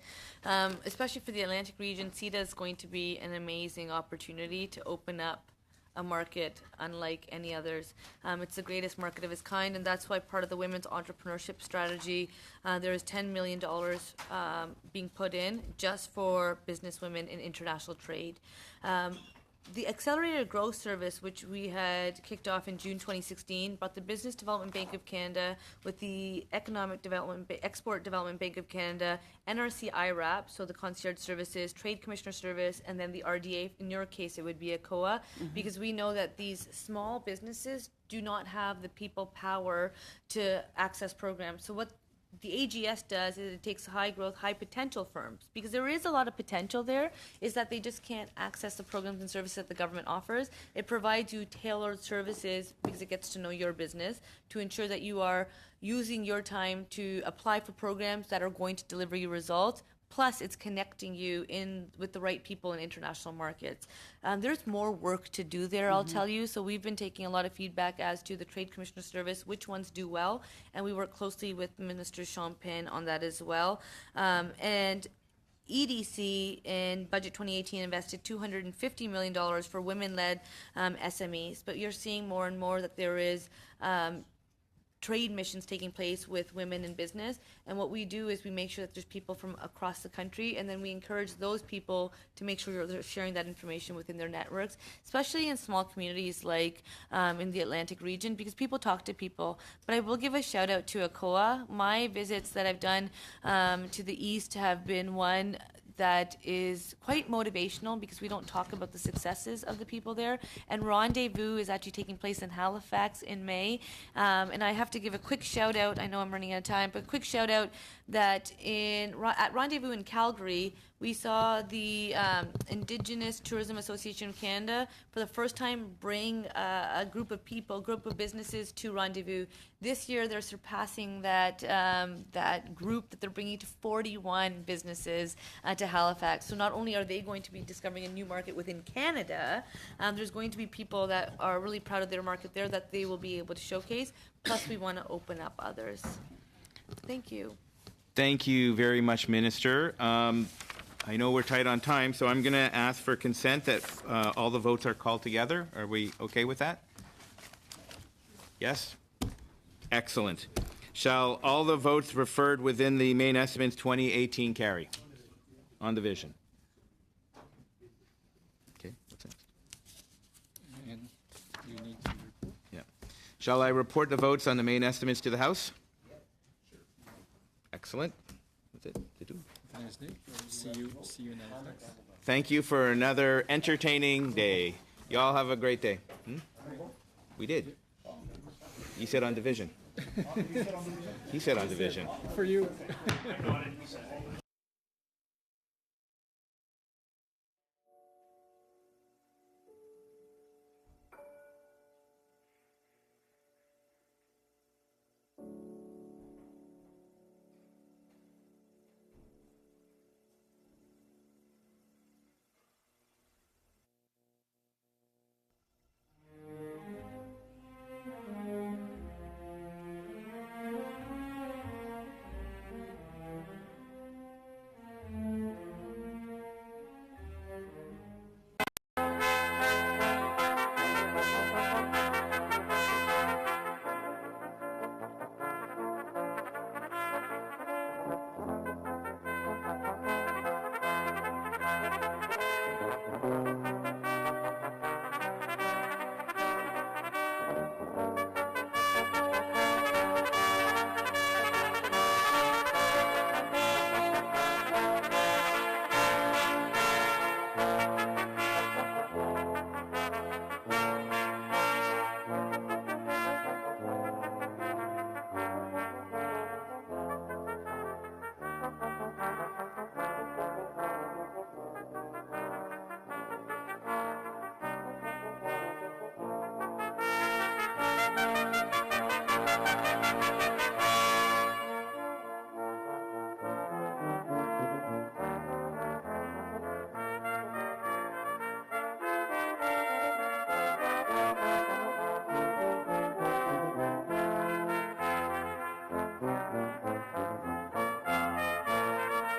especially for the Atlantic region, CETA is going to be an amazing opportunity to open up a market unlike any others. It's the greatest market of its kind, and that's why part of the women's entrepreneurship strategy, there is $10 million being put in just for businesswomen in international trade. The Accelerated Growth Service, which we had kicked off in June 2016, brought the Business Development Bank of Canada with the Export Development Bank of Canada, NRC IRAP, so the concierge services, Trade Commissioner Service, and then the RDA. In your case, it would be ACOA, because we know that these small businesses do not have the people power to access programs. So what the AGS does is it takes high growth, high potential firms, because there is a lot of potential there, is that they just can't access the programs and services that the government offers. It provides you tailored services because it gets to know your business to ensure that you are using your time to apply for programs that are going to deliver you results. Plus, it's connecting you in with the right people in international markets. There's more work to do there, I'll tell you. So we've been taking a lot of feedback as to the Trade Commissioner Service, which ones do well, and we work closely with Minister Sean Penn on that as well. And EDC in Budget 2018 invested $250 million for women-led SMEs, but you're seeing more and more that there is trade missions taking place with women in business, and what we do is we make sure that there's people from across the country, and then we encourage those people to make sure they're sharing that information within their networks, especially in small communities like in the Atlantic region, because people talk to people. But I will give a shout out to ACOA. My visits that I've done to the east have been one that is quite motivational because we don't talk about the successes of the people there. And Rendezvous is actually taking place in Halifax in May. And I have to give a quick shout out, I know I'm running out of time, but a quick shout out that at Rendezvous in Calgary, we saw the Indigenous Tourism Association of Canada for the first time bring a group of businesses to Rendezvous. This year they're surpassing that group that they're bringing to 41 businesses to Halifax. So not only are they going to be discovering a new market within Canada, there's going to be people that are really proud of their market there that they will be able to showcase. Plus we want to open up others. Thank you. Thank you very much, Minister. I know we're tight on time, so I'm going to ask for consent that all the votes are called together. Are we okay with that? Yes? Excellent. Shall all the votes referred within the main estimates 2018 carry? On division. Okay, what's next? And you need to report. Yeah. Shall I report the votes on the main estimates to the House? Excellent. That's it to do. Have a nice day. See you in Halifax. Thank you for another entertaining day. Y'all have a great day. We did. You said on division. He said on division. For you.